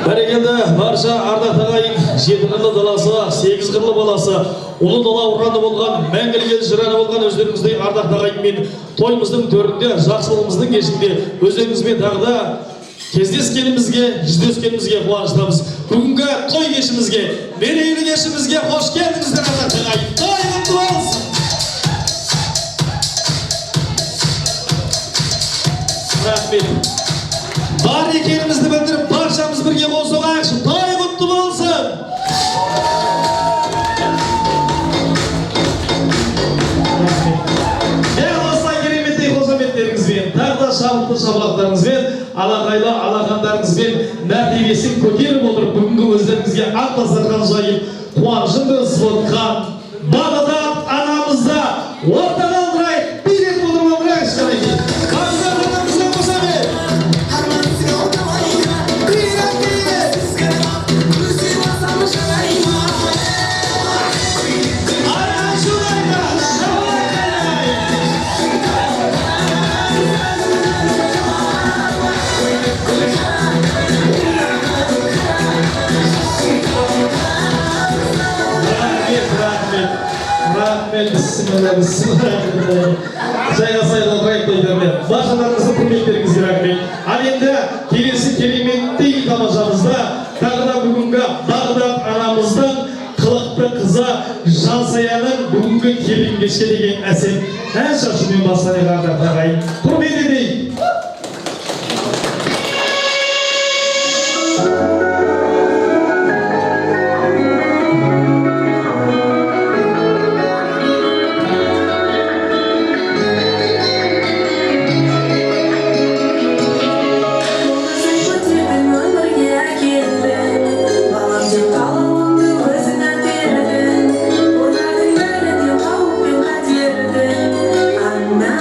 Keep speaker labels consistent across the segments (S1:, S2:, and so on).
S1: Бәрекелді барша ардақ ағайын, жеті қырлы даласы, сегіз қырлы баласы, ұлы дала ұраны болған, мәңгілік ел жыраны болған өздеріңіздей ардақ ағайынмен тойымыздың төрінде, жақсылығымыздың кешінде өздеріңізбен тағы да кездескенімізге, жүздескенімізге қуаныштамыз. Бүгінгі той кешімізге, мерейлі кешімізге қош келдіңіздер ардақ ағайын. Той құтты болсын. Рахмет. Бар екенімізді білдіріп, баршамыз бірге қол соғайықшы. Той құтты болсын. Осылай кереметтей қошаметтеріңізбен, тағы да шабытты шапалақтарыңызбен, алақайлы алақандарыңызбен мәртебесін көтеріп отырып, бүгінгі өздеріңізге ақ дастархан жайып, қуанышын бөлісіп отқан Бағдат анамызды ортаға алдырайық. Bir рет отырып алдырайықшы қарайын. Бағдат анамызға қошамет. Жайға сайын отырайық дейдермен. Баршаларыңыздың құрметтеріңізге рахмет. Ал енді келесі кереметтей тамашамызда тағы да бүгінгі Бағдат анамыздың қылықты қызы Жансаяның бүгінгі келін кешке деген әсем ән шашумен бастайық ардақ ағайын. Құрмет етейік.
S2: Anna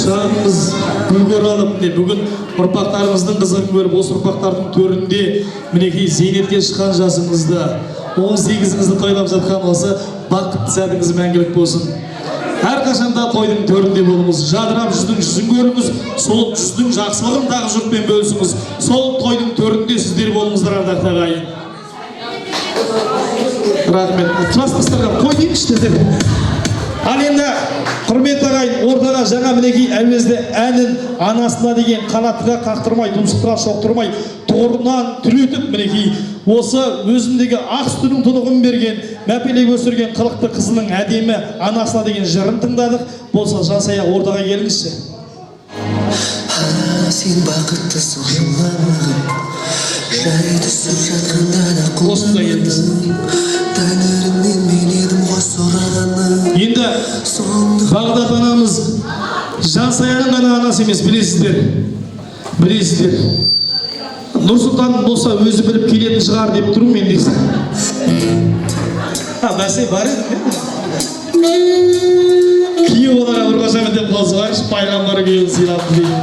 S1: шағымыз гүлгөр алып, бүгін ұрпақтарымыздың қызығын көріп, осы ұрпақтардың төрінде мінекей зейнетке шыққан жасыңызды, 18-іңізді тойлап жатқан осы бақытты сәтіңіз мәңгілік болсын. Әрқашанда тойдың төрінде болыңыз, жадырап жүздің жүзін көріңіз, сол жүздің жақсылығын тағы жұртпен бөлісіңіз. Сол тойдың төрінде сіздер болыңыздар, ардақты ағайын. Рахмет. Жастықтарға қой деймішті. Ал енді құрметті ағайын, ортаға жаңа мінекей әуезді әнін анасына деген қанатыға қақтырмай, тұмсықтыға шоқтырмай, тұғырынан түлетіп мінекей осы өзіндегі ақ сүтінің тұнығын берген, мәпелеп өсірген қылықты қызының әдемі анасына деген жырын тыңдадық. Болса Жансая ортаға келіңізші.
S2: Сен бақыттысың жыламағым, жай түсіп жатқанда да қолдамадың, тәңірімнен мен едім ғой сұрағаны.
S1: Енді Бағдат анамыз Жансаяның ғана анасы емес, білесіздер. Нұрсұлтан болса өзі біліп келетін шығар деп тұру мен дейсің. Бәсе бар еді. Күйеу оларға бір қошамет деп қалсы бар, пайғамбар күйеуін сыйлапты деймін.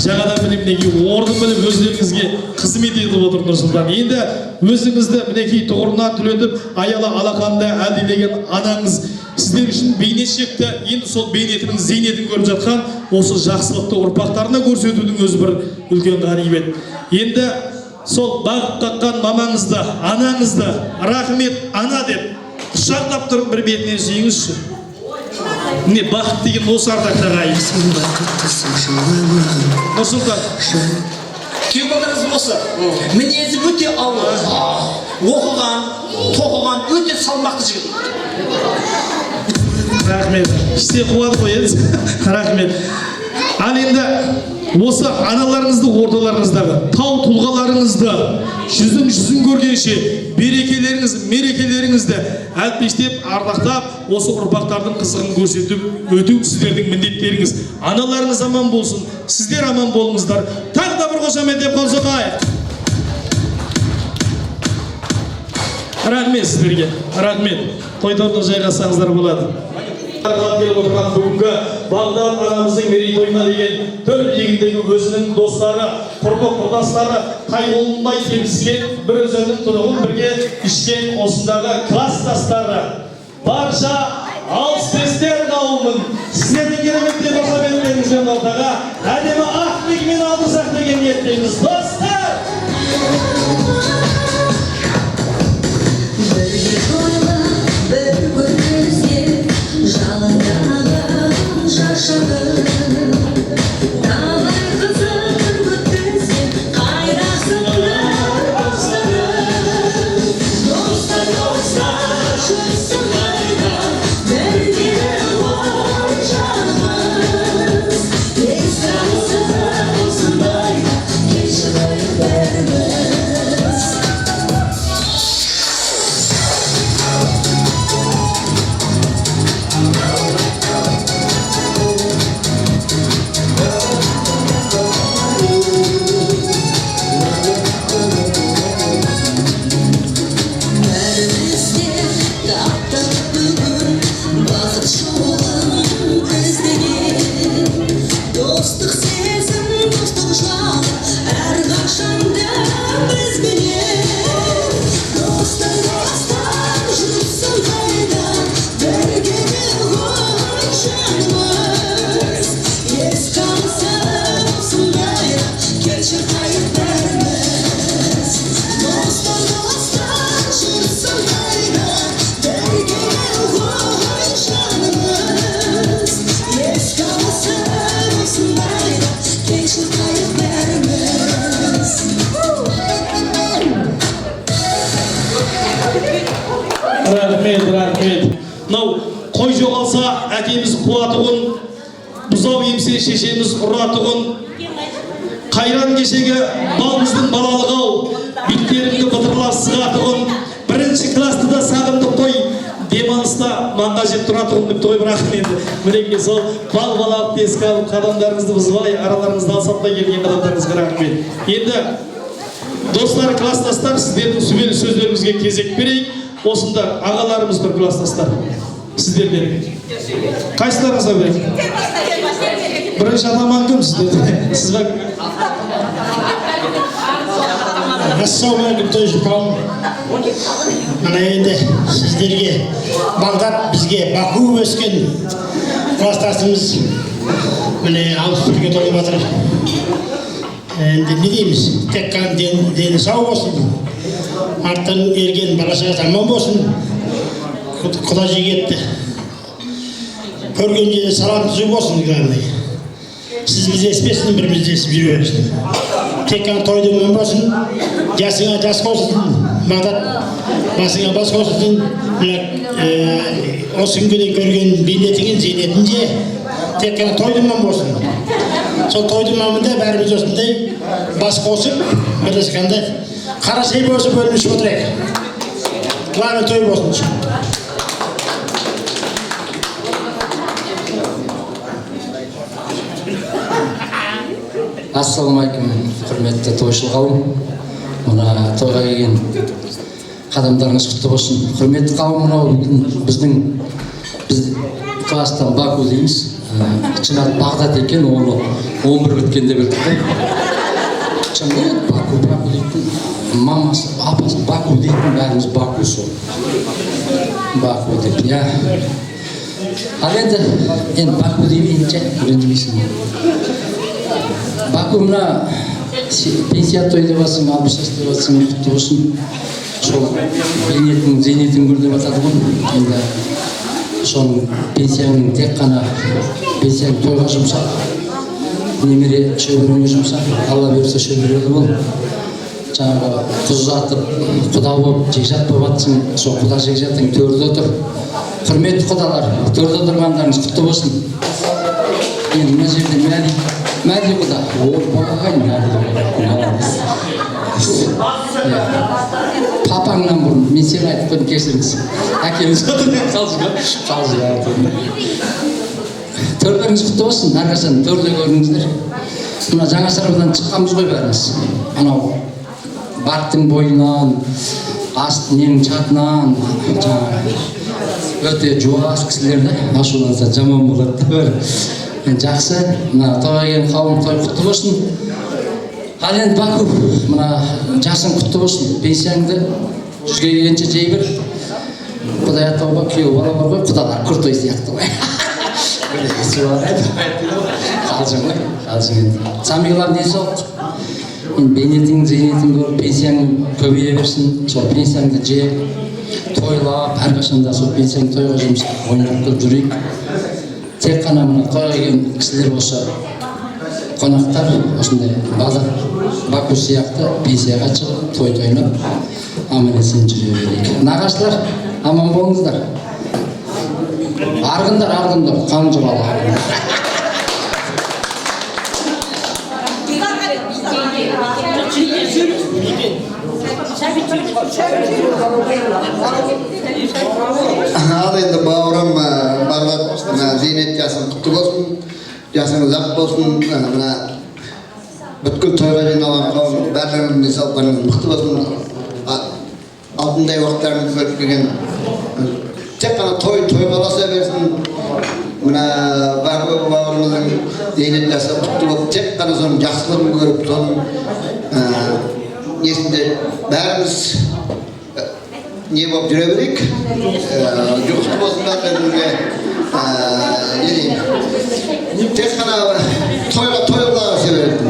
S1: Жаңадан мінекей орнын біліп өздеріңізге қызмет етіп отыр Нұрсұлтан. Енді өзіңізді мінекей тұғырынан түлетіп, аяла алақанда әлдилеген анаңыз сіздер үшін бейнет шекті. Енді сол бейнетінің зейнетін көріп жатқан осы жақсылықты ұрпақтарына көрсетудің өзі бір үлкен ғанибет. Енді сол бағып қаққан мамаңызды, анаңызды рахмет ана деп құшақтап тұрып бір бетінен сүйіңізші. Не бақыт деген осы, ардақты ағайын.
S2: Сен бақыттысың жыламағым.
S1: Нұрсұлтан.
S3: Күйеу балаңыз осы. Мінезі өте ауыр. Оқыған, тоқыған, өте салмақты жігіт.
S1: Рахмет. Іште қуады қойыңыз. Рахмет. Ал енді осы аналарыңызды, орталарыңыздағы тау тұлғаларыңызды жүзін көргенше берекелеріңіз, мерекелеріңізді әлпештеп, ардақтап, осы ұрпақтардың қызығын көрсетіп өту сіздердің міндеттеріңіз. Аналарыңыз аман болсын, сіздер аман болыңыздар. Тағы да бір қошамет деп қол соғайық. Рахмет сіздерге. Рахмет. Той-тойға жайғасаңыздар болады. Келіп отырған бүгінгі Бағдат анамыздың мерейтойына деген төл биігіндегі өзінің достары, құрбы-құрдастары қайғылындай келіскен, бір өзінің тұнығын бірге ішкен осындағы класстастары, барша алыс-берістер қауымын сіздердің кереметтей қошаметтеріңізбен ортаға әдемі ақ биігімен алдырсақ деген ниеттеміз. Достар! Рахмет. Мынау қой жоғалса әкеміз қуатығын, бұзау емсе шешеміз ұратығын, қайран кешегі балымыздың балалығы-ау, беттеріңді бытырлап сығатығын, бірінші класты да сағындық қой, демалыста маңға жеп тұратығын деп той. Рахмет. Мінекей сол бал-балап еске алып, қадамдарыңызды бұзбай, араларыңызды алсатпай келген қадамдарыңызға рахмет. Енді достар, класстастар, сіздердің сөздеріңізге кезек берейік. Осында ағаларымыз тұр, класстастар. Сіздерден Қайсыларыңызға береді? Бірінші атаман кім сізде? Сіз бе?
S4: Ассалаумағалейкум тойшы қауым. Мына енді сіздерге Бағдат бізге Баку өскен кластасымыз міне 61-ге толып жатыр. Енді не дейміз? Тек қана дені сау болсын. Арттан ерген бала-шағасы аман болсын. Құда жегетті. Көрген жерде салам түзу болсын, главный. Сіз бізді еспесін, бірімізді есіп жүре берсін. Тек қана тойды өмір болсын, жасыңа жас қосылсын, Бағдат басыңа бас қосылсын. Осы күнге дейін көрген бейнетіңін, зейнетінде тек қана тойды өмір болсын. Сол тойды өмірінде бәріміз осындай бас қосып, бірлескенде қара сей болсын бөлінішіп отырайық. Главный той болсын.
S5: Ассалаумағалейкум, құрметті тойшыл қауым. Мына тойға келген қадамдарыңыз құтты болсын. Құрметті қауым, мынау біздің класстан Баку дейміз. Шынар Бағдат екен, оны 11 өткенде білдік. Шынар Баку дейтін, мамасы, апасы Баку дейтін, бәріміз Баку сол. Баку деп, я. Ал енді Баку деймейінше, ренжімейсің. Баку мына пенсия той деп атсың, албышаш деп атсың, құтты болсын. Сол бейнетің, зейнетің көр деп атады ғой. Енді соның пенсияның тек қана пенсияны тойға жұмсап, немере шөбереге жұмсап, Алла берсе шөберелі бол. Жаңағы қыз ұзатып, құда болып, жекжат болып атсың, сол құда жекжаттың төрде отыр. Құрметті құдалар, төрде отырғандарыңыз құтты болсын. Енді мына жерде мәди құда. Папаңнан бұрын, мен сені айтып қойдым, кешіріңіз. Әкеміз отырып қалжыға. Төрдеріңіз құтты болсын, әрқашан төрде көріңіздер. Мына жаңа сарабадан шыққанбыз ғой бәріміз. Анау бақтың бойынан, астының чатынан, өте жуас кісілерді ашуланса жаман болады. Жақсы, мына тойға келген қауым той құтты болсын. Ал енді Баку, мына жасың құтты болсын. Пенсияңды 100-ге келгенше жей бер. Құдай аттауға күйеу бала бар ғой, құдалар құртой сияқты ғой. Қалжың ғой, қалжың енді. Самиғылар не сол? Бейнетің, зейнетің көріп, пенсияң көбейе берсін. Сол пенсияңды же, тойлап, әрқашанда сол пенсияң тойға жұмсап, ойнап жүрейік. Тек қана мына тойға келген кісілер болса, қонақтар осындай Баку сияқты пенсияға шығып, той тойлап, аман-есен жүре берейік. Нағашылар, аман болыңыздар. Арғындар, қалың жобалы арғындар.
S6: Ал енді бауырым Бағдат зейнет жасың құтты болсын, жасың ұзақ болсын, бүткіл тойға жиналған қауым бәрінің денсаулықтарыңыз мықты болсын. Алтындай уақыттарыңыз көріп келген тек қана той баласа берсін. Мына бауырымыздың зейнет жасы құтты болып, тек қана соның жақсылығын көріп, соның несінде бәріміз не болып жүре берейік. Жұқты болсын да бәрімізге не деймін, тек қана тойға себеретін.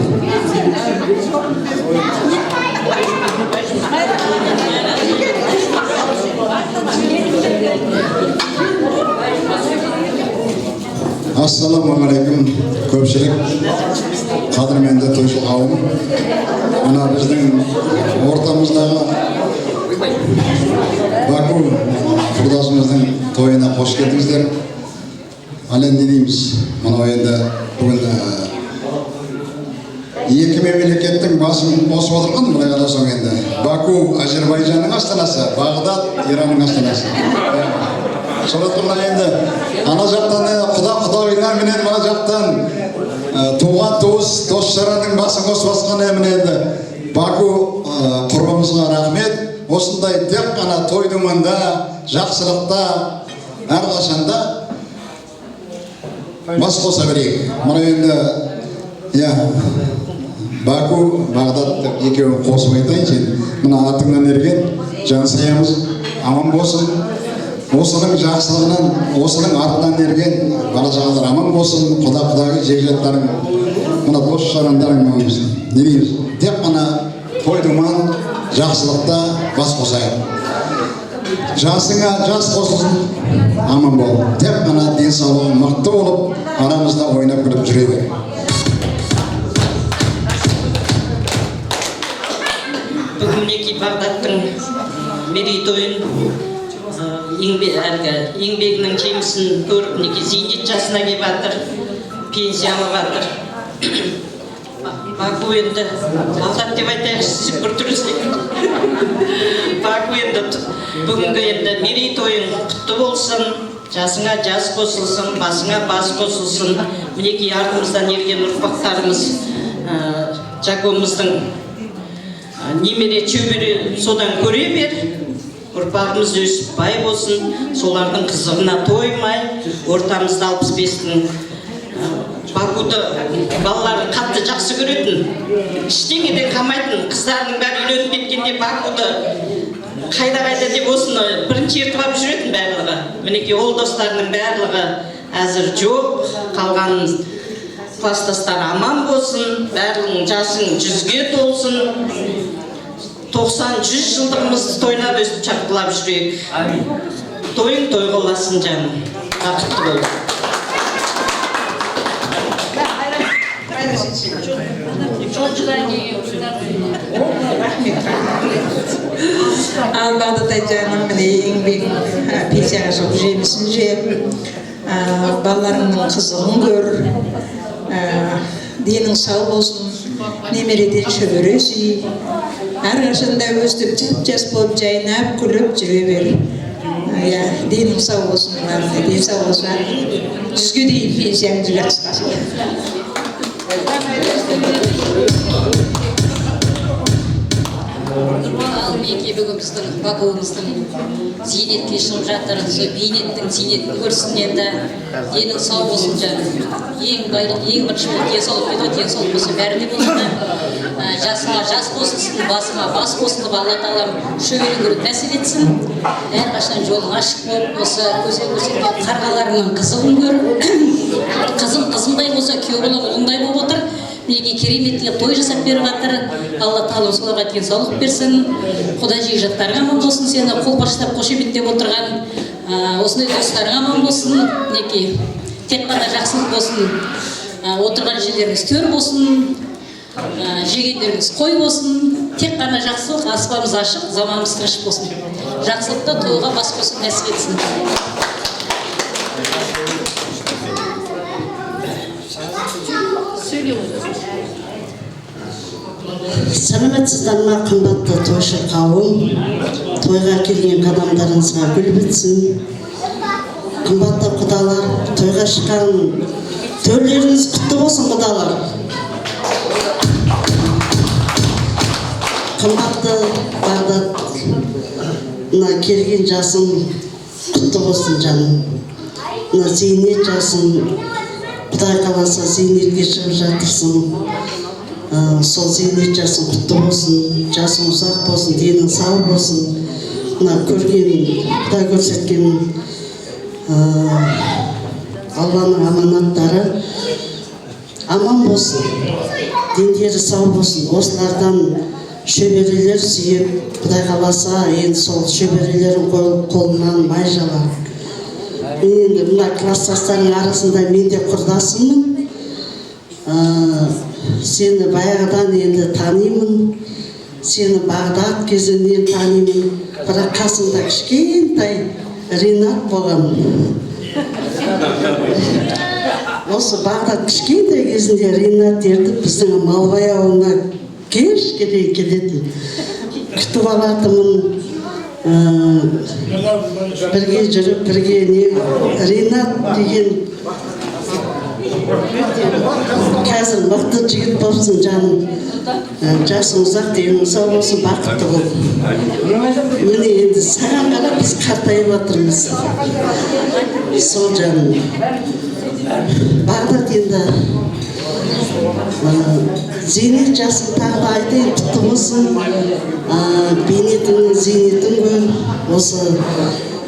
S7: Ассалаумағалейкум, көпшілік, қадірменді тойшыл қауым. Мына біздің ортамыздағы Баку құрдасымыздың тойына қош келдіңіздер. Ал енді не дейміз, мынау енді бүгін екі мемлекеттің басын қосып отырған, былай қарасаң енді. Баку Әзербайжанның астанасы, Бағдат Иранның астанасы. Сондықтан енді ана жақтан құда менен мына жақтан туған туыс дос-жаранның басын қосып жатқан енді Баку құрбымызға рахмет. Осындай тек қана той думанда, жақсылықта, әрқашанда бас қоса берейік. Мына енді Баку, Бағдат деп екеуін қосып айтайын сен. Мына атыңнан ерген жансаямыз аман болсын. Осының жақсылығынан, осының артынан ерген бала шағалар аман болсын. Құда-құдағи жекжаттарың, мына дос жарандарың болсын. Не дейміз? Тек қана той-думан жақсылықта бас қосайық. Жасыңа жас қосылсын, аман бол. Тек қана денсаулығың мықты болып, арамызда ойнап күліп жүре бер.
S8: Бүгін мінекей Бағдаттың мерейтойын еңбегінің жемісін көріп, мінекей зейнет жасына келіп жатыр, пенсия алып жатыр. Баку енді Бағдат деп айтайықшы, бір түрі Баку енді бүгінгі енді мерейтойың құтты болсын, жасыңа жас қосылсын, басыңа бас қосылсын. Мінекей артымыздан ерген ұрпақтарымыз Жакомыздың немере шөбере содан көре бер, ұрпағымыз өсіп бай болсын, солардың қызығына тоймай, ортамызда 65-тің Бакуды балалары қатты жақсы көретін, ештеңеден қалмайтын, қыздарының бәрі үйленіп кеткенде Бакуды қайда деп осыны бірінші ертіп алып жүретін барлығы. Мінекей ол достарының барлығы әзір жоқ, қалған кластастар аман болсын, барлығың жасың 100-ге толсын, 90-100 жылдығымызды тойлап өстіп шаққылап жүрейік. Тойың той боласын жаным, бақытты бол.
S9: Ал Бағдат айтжаным міне еңбек пенсияға шығып жемісін же, балаларыңның қызығын көр, денің сау болсын, немереден шөбере сүй, әрқашанда өстіп жап-жас болып жайнап күліп жүре бер. Денің сау болсын, ден сау болса 100-ге дейін пенсияңды жақсыласын.
S10: Мінекей бүгін біздің Бакуымыздың зейнетке шығып жатыр, сол бейнеттің зейнетін көрсін енді, денің сау болсын жаным. Ең бірінші бұл денсаулық еді, денсаулық болса бәрі де болсын. Жасыма жас қосылсын, басыма бас қосылып, Алла тағалам шөбере көріп нәсіп етсін. Әрқашан жолың ашық болып, осы көрсеткен қарғаларының қызығын көр. Қызымдай болса, күйеу бала ұлындай болып отыр. Мінекей кереметтілік той жасап беріп жатыр. Алла тағала соларға денсаулық берсін. Құда жекжаттарың аман болсын, сені қолпаштап қошеметтеп отырған осындай достарың аман болсын. Мінекей тек қана жақсылық болсын. Отырған жерлеріңіз төр болсын, жегендеріңіз қой болсын. Тек қана жақсылық, аспанымыз ашық, заманымыз тыныш болсын. Жақсылықта тойға бас қосып нәсіп етсін.
S11: Саламатсыздар ма, қымбатты тойшы қауым, тойға келген қадамдарыңызға гүл бітсін. Қымбатты құдалар, тойға шыққан төрлеріңіз құтты болсын құдалар. Қымбатты Бағдат, мына келген жасың құтты болсын жаным. Мына зейнет жасың, Құдай қаласа зейнетке шығып жатырсың. Сол зейнет жасың құтты болсын, жасың ұзақ болсын, денің сау болсын. Мына көрген, Құдай көрсеткен Алланың аманаттары аман болсын, дендері сау болсын. Осылардан шөберелер сүйіп, Құдай қаласа енді сол шөберелердің қолынан май жалар. Енді мына класстастарың арасында мен де құрдасымын. Сені баяғыдан енді танимын. Сені Бағдат кезінен танимын. Бірақ қасымда кішкентай Ринат болған. Осы Бағдат кішкентай кезінде Ринат ертіп біздің Малбай ауылына кешке дейін келетін. Күтіп алатынмын. Бірге жүріп, бірге Ринат деген қазір мықты жігіт болсын жаным. Жасың ұзақ, денің сау болсын, бақытты бол. Міне енді саған қарап біз қартайып отырмыз. Сол жаным. Бағдат енді зейнет жасын тағы да айтайын, құтты болсын. Бейнетіңнің зейнетін көр, осы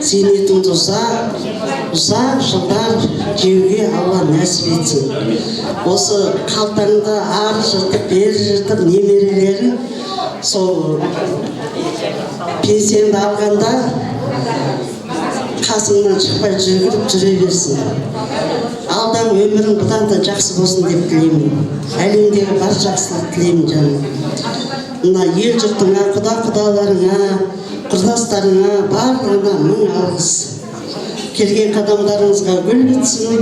S11: зейнетіңді ұзақ жылдар жеуге Алла нәсіп етсін. Осы қалтаңда ар жыртып, бер жыртып немерелерің сол пенсияңды алғанда қасыңнан шықпай жүгіріп жүре берсін. Алдағы өмірің бұдан да жақсы болсын деп тілеймін. Әлемдегі бар жақсылық тілеймін жаным. Мына ел жұртыңа, құда-құдаларыңа, құрдастарыңа, барлығына мың алғыс. Келген қадамдарыңызға гүл бітсін.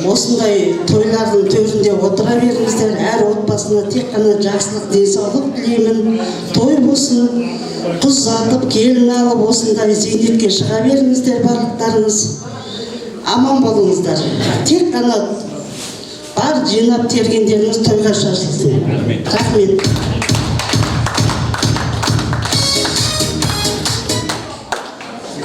S11: Осындай тойлардың төрінде отыра беріңіздер. Әр отбасына тек қана жақсылық, денсаулық тілеймін. Той болсын, қыз ұзатып, келін алып, осындай зейнетке шыға беріңіздер барлықтарыңыз. Аман болыңыздар. Тек қана бар жинап тергендеріңіз тойға шашылсын. Рахмет.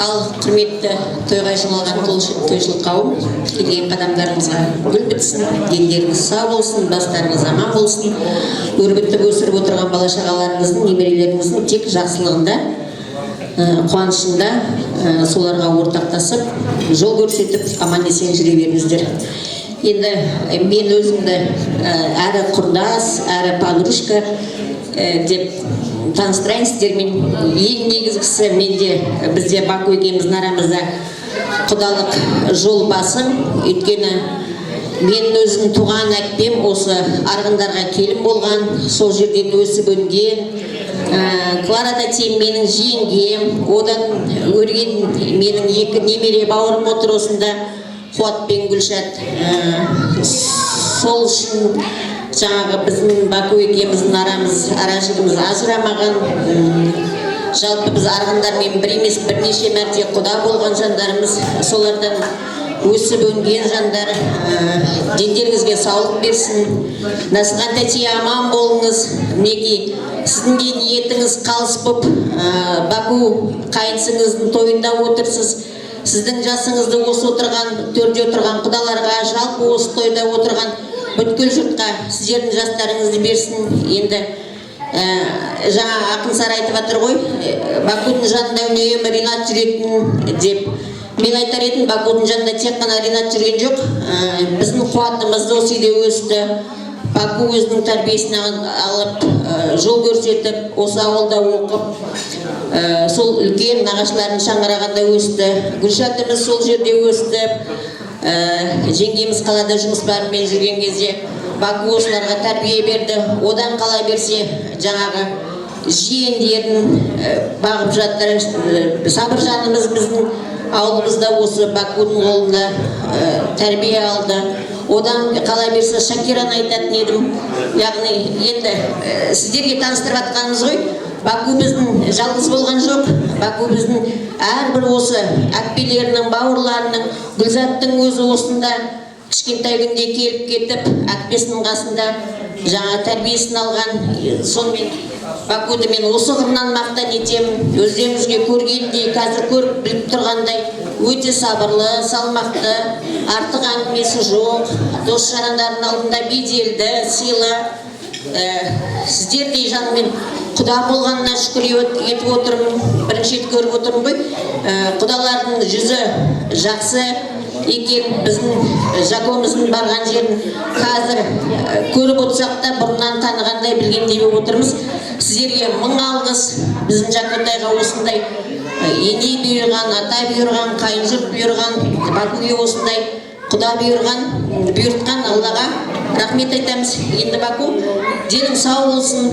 S10: Ал құрметті тойға жиналған тойшыл қауым, келген қадамдарыңызға гүл бітсін, дендеріңіз сау болсын, бастарыңыз аман болсын. Өрбітіп өсіріп отырған бала-шағаларыңыздың, немерелеріңіздің тек жақсылығында, қуанышында соларға ортақтасып, жол көрсетіп, аман-есен жүре беріңіздер. Енді мен өзімді әрі құрдас, әрі подружка деп таныстырайын сіздермен. Ең негізгісі бізде Баку екеуміздің арамызда құдалық жол басым. Өйткені мен өзім туған әкпем осы арғындарға келім болған, сол жерден өсіп өнген. Клара тәтем менің жеңгем, одан өрген менің екі немере бауырым отыр осында, Қуат пен Гүлшат. Сол үшін жаңағы біздің Баку екеуміздің аражығымыз ажырамаған. Жалпы біз арғындармен бір емес бірнеше мәрте құда болған жандарымыз, солардан өсіп өнген жандар. Дендеріңізге саулық берсін. Насыған тәте аман болыңыз. Мінекей сіздің де ниетіңіз қалыс болып Баку қайынсыңыздың тойында отырсыз. Сіздің жасыңызды осы отырған, төрде отырған құдаларға, жалпы осы тойда отырған бүткіл жұртқа сіздердің жастарыңызды берсін. Енді жаңа ақын сары айтып жатыр ғой, Бакудың жанында үнемі Ринат жүретін деп. Мен айтар едім, Бакудың жанында тек қана Ринат жүрген жоқ. Біздің қуатымыз осы үйде өсті. Баку өзінің тәрбиесін алып, жол көрсетіп, осы ауылда оқып, сол үлкен нағашылардың шаңырағында өсті. Гүлшатымыз сол жерде өсті. Жеңгеміз қалада жұмыс барымен жүрген кезде Баку осыларға тәрбие берді. Одан қала берсе жаңағы жиендерін бағып жатыр. Сабыржанымыз біздің ауылымызда осы Бакудың қолында тәрбие алды. Одан қала берсе Шакираны айтатын едім. Яғни енді сіздерге таныстырып атқанымыз ғой. Баку біздің жалғыз болған жоқ. Баку біздің әрбір осы әкпелерінің, бауырларының, Гүлзаттың өзі осында кішкентай күнде келіп кетіп, әкпесінің қасында жаңа тәрбиесін алған. Сонымен Бакуды мен осы қырынан мақтан етемін. Өздеріңізге көргендей, қазір көріп біліп тұрғандай өте сабырлы, салмақты, артық әңгімесі жоқ, дос жарандардың алдында беделді, сыйлы. Сіздердей жанымен құда болғанына шүкір етіп отырмын. Бірінші рет көріп отырмын ғой. Құдалардың жүзі жақсы екен. Біздің Жакомыздың барған жерін қазір көріп отырсақ та бұрыннан танығандай білгендей болып отырмыз. Сіздерге мың алғыс. Біздің Жакотайға осындай ене бұйырған, ата бұйырған, қайын жұрт бұйырған, Бакуге осындай құда бұйыртқан Аллаға рахмет айтамыз. Енді Баку денің сау болсын,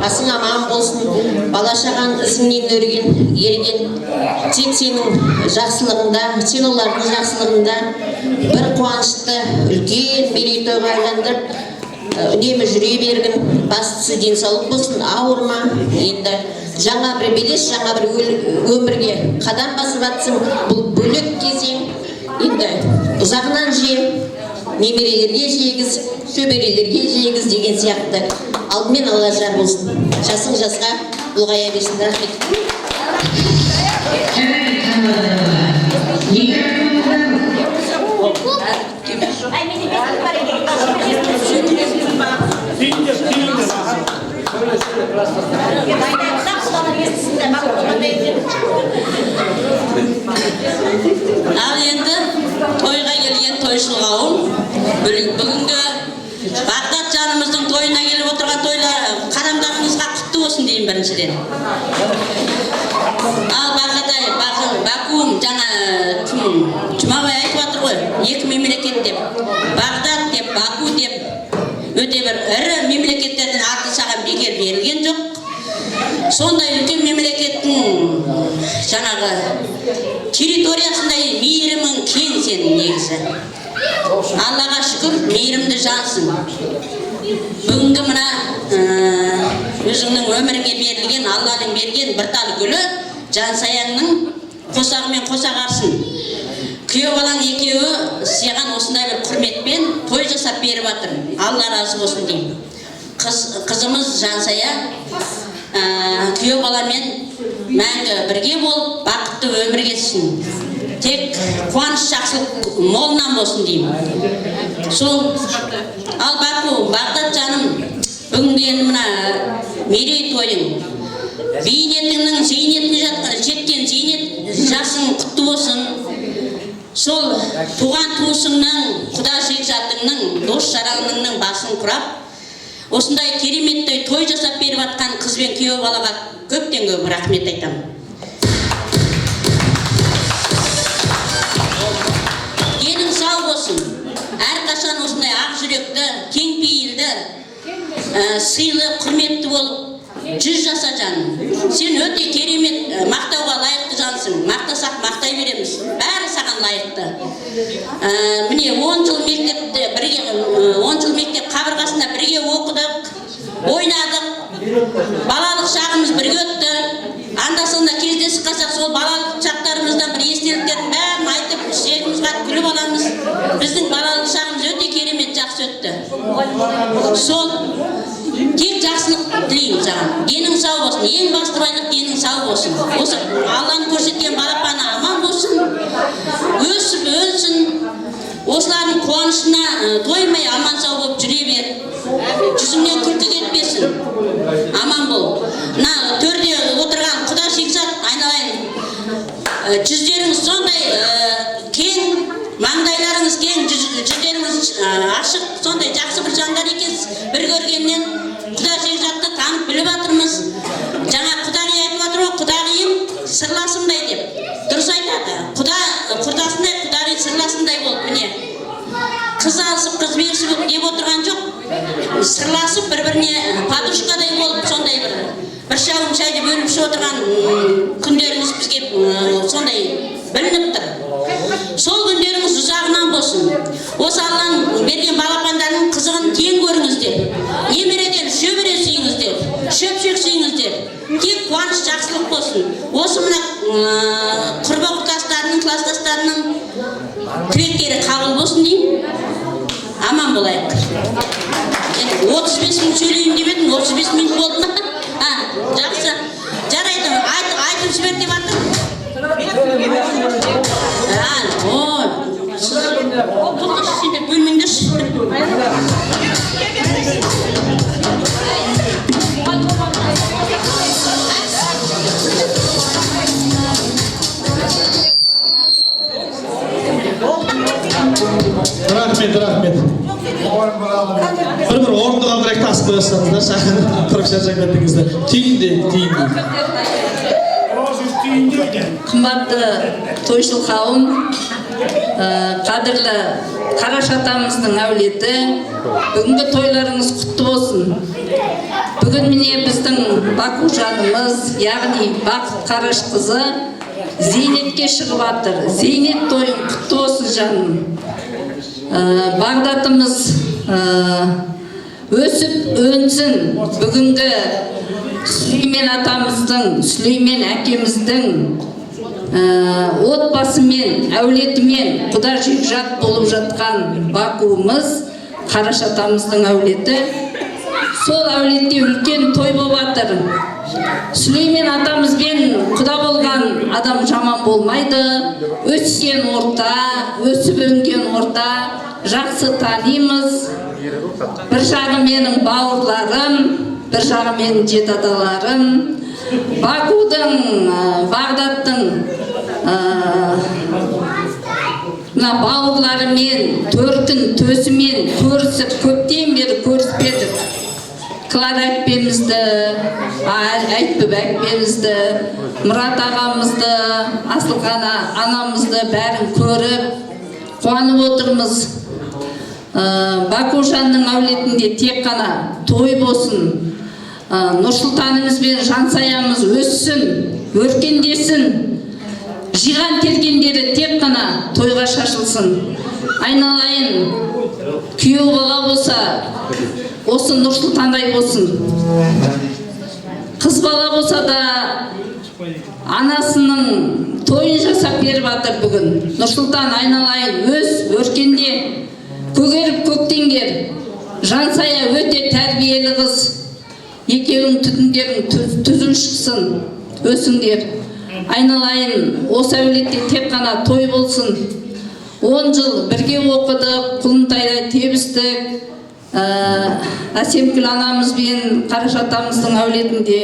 S10: асың аман болсын, бала-шаған ізіңнен өрген, ерген. Тек сенің жақсылығында, сен олардың жақсылығында бір қуанышты, үлкен мерейтойға айландырып үнемі жүре бергін. Бастысы денсаулық болсын, ауырма. Енді жаңа бір белес, жаңа бір өмірге қадам басып жатсың. Бұл бөлек кезең. Енді ұзағынан же, немерелерге жегіз, шөберелерге жегіз деген сияқты. Алдымен Алла жар болсын. Жасың жасқа ұлғая берсін. Рахмет.
S8: Ал енді тойға келген тойшыл қауым бүгінгі Бағдат жанымыздың тойына келіп отырған тойлар қадамдарыңызға құтты болсын деймін біріншіден. Ал Бакуым жаңа Жұмабай айтып жатыр ғой, екі мемлекет деп, Бағдат деп, Баку деп өте бір ірі мемлекеттердің аты саған бекер берілген жоқ. Сондай үлкен мемлекеттің жаңағы территориясындай мейірімің кең сенің негізі. Аллаға шүкір, мейірімді жансың. Бүгінгі мына өзіңнің өміріңе берілген, Алланың берген бір тал гүлі жансаяңның қосағымен қосағарсың. Күйеу балаң екеуі саған осындай бір құрметпен той жасап беріп жатыр. Алла разы болсын деймін. Қызымыз Жансая күйеу баламен мәңгі бірге болып, бақытты өмір кешсін. Тек қуаныш жақсылық молынан болсын деймін. Сол ал Баку, Бағдат жаным, бүгінгі енді мына мерей тойың, бейнетіңнің зейнетіне жеткен зейнет жасың құтты болсын. Сол туған туысыңның, құда жекжатыңның, дос жараныңның басын құрап, осындай кереметті той жасап беріп атқан қыз бен күйеу балаға көптен көп рахмет айтамын. Денің сау болсын. Әрқашан осындай ақ жүректі, кең пейілді, сыйлы, құрметті болып, 100 жаса жаным. Сен өте керемет, мақтауға лайықты жансың. Мақтасақ мақтай береміз. Бәрі саған лайықты. Міне 10 жыл мектепте бірге, 10 жыл мектеп қабырғасында бірге оқыдық, ойнадық. Балалық шағымыз бірге өтті. Анда-санда кездесіп қалсақ, сол балалық шақтарымыздан бір естеліктердің бәрін айтып, шегімізге күліп аламыз. Біздің балалық шағымыз өте керемет жақсы өтті. Сол тек жақсылық тілеймін саған. Денің сау болсын. Ең басты байлық денің сау болсын. Осы Алланың көрсеткен балапаны аман болсын. Өсіп өлсін. Осылардың қуанышына тоймай аман сау болып жүре бер. Жүзіңнен күлкі кетпесін. Аман бол. Мына төрде отырған құда шекжат айналайын. Жүздеріңіз сондай кең, маңдайларыңыз кең, жүздеріңіз ашық, сондай жақсы бір жандар екенсіз. Bir көргеннен құда шекжатты танып біліп жатырмыз. Жаңа құдағи айтып жатыр ғой, құдағиым сырласымдай деп. Дұрыс айтады. Құрдасындай, құдағи сырласымдай болып, міне. Қыз алысып, қыз берісіп деп отырған жоқ. Сырласып, бір-біріне подружкадай болып, сондай бір шауым шайды бөліп ішіп отырған күндеріңіз бізге сондай білініп тұр. Сол күндеріңіз ұзағынан болсын. Осы Алланың берген балапандардың қызығын тең көріңіздер. Немереден шөбере сүйіңіздер, шөпшек сүйіңіздер. Тек қуаныш жақсылық болсын. Осы мына құрба құрдастарының, кластастарының тілектері қабыл болсын деймін. Аман болайық. 35 минут сөйлейін деп едім, 35 минут болды ма? Жақсы. Жарайды, айтып жібер деп аттым. Бұл сендер бөлмеңдерші.
S1: Рахмет. Bir orada қалдырайық тасып қойсаңыздар, шақын тұрып шаршап кеттіңізді. Түйінді.
S10: Қымбатты тойшыл қауым, қадірлі Қараш атамыздың әулеті, бүгінгі тойларыңыз құтты болсын. Бүгін міне біздің Баку жанымыз, яғни Бақыт Қараш қызы зейнетке шығып жатыр. Зейнет тойың құтты болсын жаным. Бағдатымыз өсіп өнсін. Бүгінгі Сүлеймен атамыздың, Сүлеймен әкеміздің отбасымен, әулетімен құда жекжат болып жатқан Бакуымыз, Қараш атамыздың әулеті. Сол әулетте үлкен той болып жатыр. Сүлеймен атамызбен құда болған адам жаман болмайды. Өскен орта, өсіп өнген орта жақсы танимыз. Bir жағы менің бауырларым, bir жағы менің жеті-аталарым. Бакудың, Бағдаттың бауырларымен, төркін төсімен көрісіп, көптен бері көріспедік. Клара әппемізді, Айтбек әппемізді, Мұрат ағамызды, Асылхан анамызды бәрін көріп, қуанып отырмыз. Бакужанның әулетінде тек қана той болсын, Нұрсұлтанымыз бен Жансаямыз өссін, өркендесін, жиған тергендері тек қана тойға шашылсын. Айналайын, күйеу бала болса, осы Нұрсұлтандай болсын. Қыз бала болса да анасының тойын жасап беріп жатыр бүгін. Нұрсұлтан, айналайын, өс, өркенде, көгеріп көктеңдер. Жансая өте тәрбиелі қыз. Екеуің түтіндерің түзу шықсын, өсіңдер. Айналайын, осы әулетте тек қана той болсын. 10 жыл бірге оқыдық, Құлынтайда тебістік. Әсемкүл анамызбен Қарашатамыздың әулетінде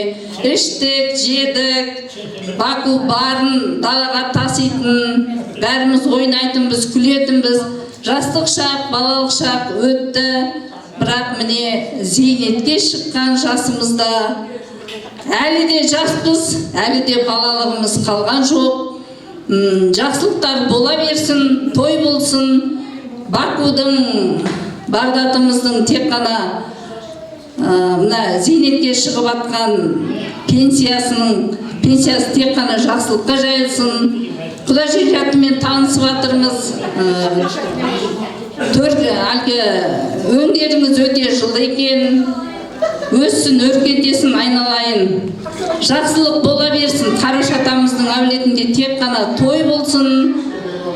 S10: іштік, жедік. Баку барын далаға таситын, бәріміз ойнайтынбыз, күлетінбіз. Жастық шақ, балалық шақ өтті. Бірақ міне зейнетке шыққан жасымызда әлі де жаспыз, әлі де балалығымыз қалған жоқ. Жақсылықтар бола берсін, той болсын. Бакудың, Бағдатымыздың тек қана зейнетке шығып атқан пенсиясы тек қана жақсылыққа жайылсын. Құда жекжатымен танысып атырмыз. Өңдеріңіз өте жылы екен. Өссін, өркендесін, айналайын. Жақсылық бола берсін. Қарашатамыздың әулетінде тек қана той болсын.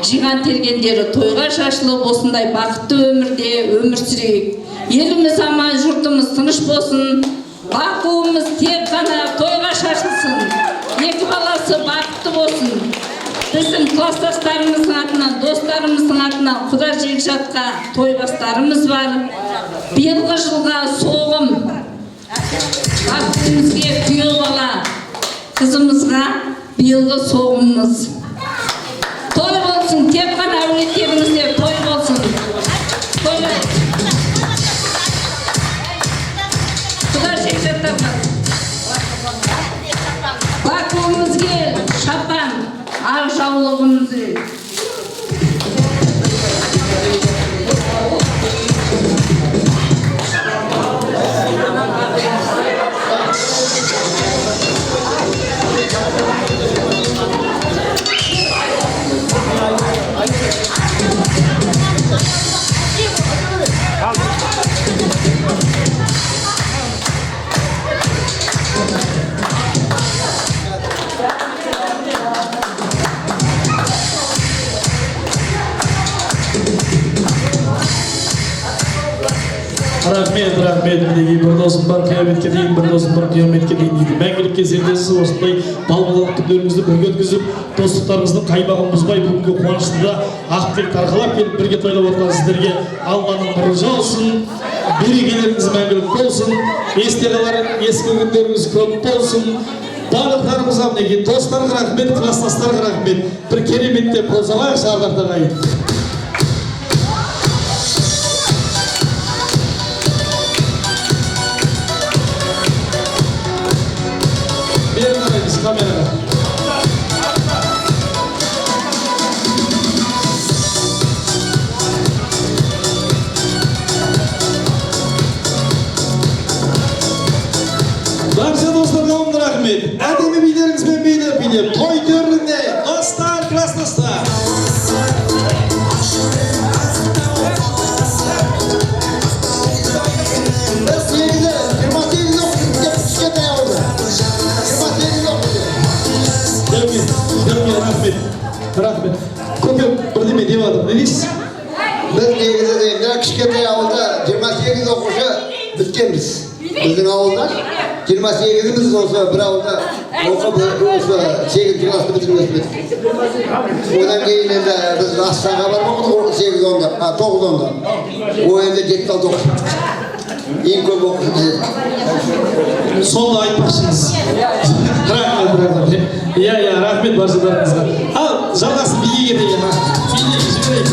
S10: Жиған тергендері тойға шашылып, осындай бақытты өмірде өмір сүрейік. Еліміз аман, жұртымыз тыныш болсын. Бақуымыз тек қана тойға шашылсын. Екі баласы бақытты болсын. Біздің кластастарымыздың атынан, достарымыздың атынан Құда Жекжатқа тойбастарымыз бар. Биылғы жылға соғым, бақытымызге күйеу бала, қызымызға биылғы соғымымыз. Той болсын, тек қана әулеттерімізде той болсын. Құда Жекжаттарға Бакуымызге шапан, ақ жаулығымызды.
S1: Рахмет, мінеге бір досым бар қияметке дейін, бір досым бар қияметке дейін дейді. Мәңгілікке сендесіз осындай балбалалық күндеріңізді бірге өткізіп, достықтарыңыздың қаймағын бұзбай бүгінгі қуаныштыда ақтек тарқалап келіп бірге тойлап отырған сіздерге Алланың нұры жаусын, берекелеріңіз мәңгілік болсын, есте қалар ескі күндеріңіз көп болсын. Барлықтарыңызға мінеге достарға рахмет, кластастарға рахмет. Бір кереметте қол соғайық, ардақтан ағайын. Камераға. Барша достарға оң рахмет. Әдемі билеріңізбен билеп, той төрінде достар, кластастар. Рахмет. Көкем бірдеме деп жатыр, не дейсіз?
S6: Біз негізі кішкентай ауылда 28 оқушы біткенбіз. Біздің ауылда 28'imiz olsa bir avda okup olsa 8. klasını bitirmez. Odan keyin endi biz Aslan'a barmadık 8 onda, 9 onda. O endi 7 aldık. Eng ko'p o'qishni biz.
S1: Sonda aytmoqchimiz. Rahmat. Ya, rahmat barchalaringizga. Al, жалғасын биге ketaylik. Biga jibiraylik.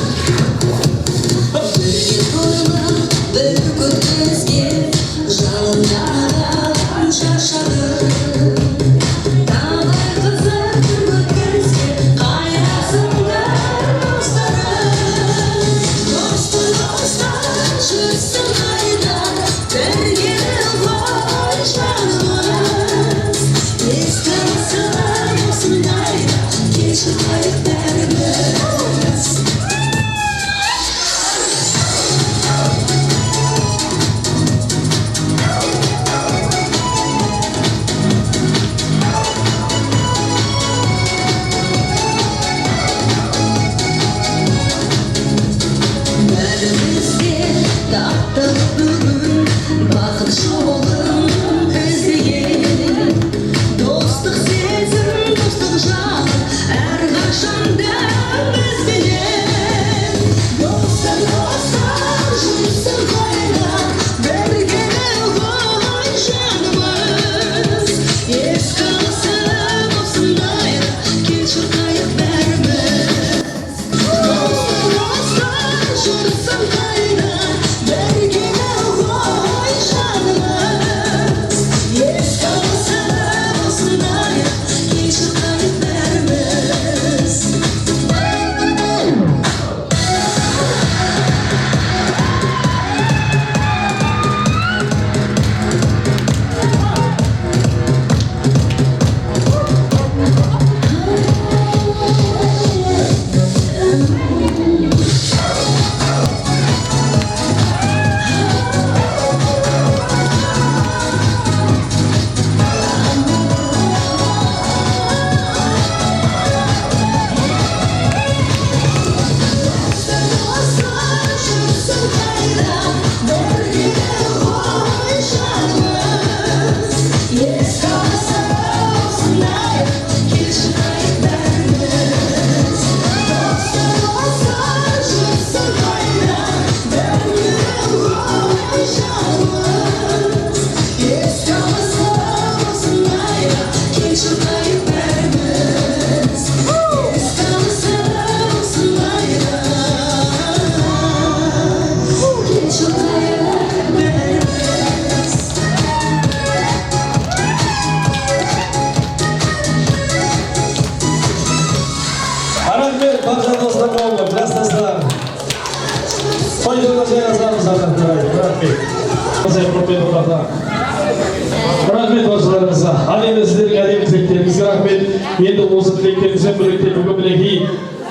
S1: Rahmet barchalarыңызға. Ал енді сіздерге әдемі тілектеріңізге рахмет. Енді осы тілектеріңізбен бірlikте бүгін мінекей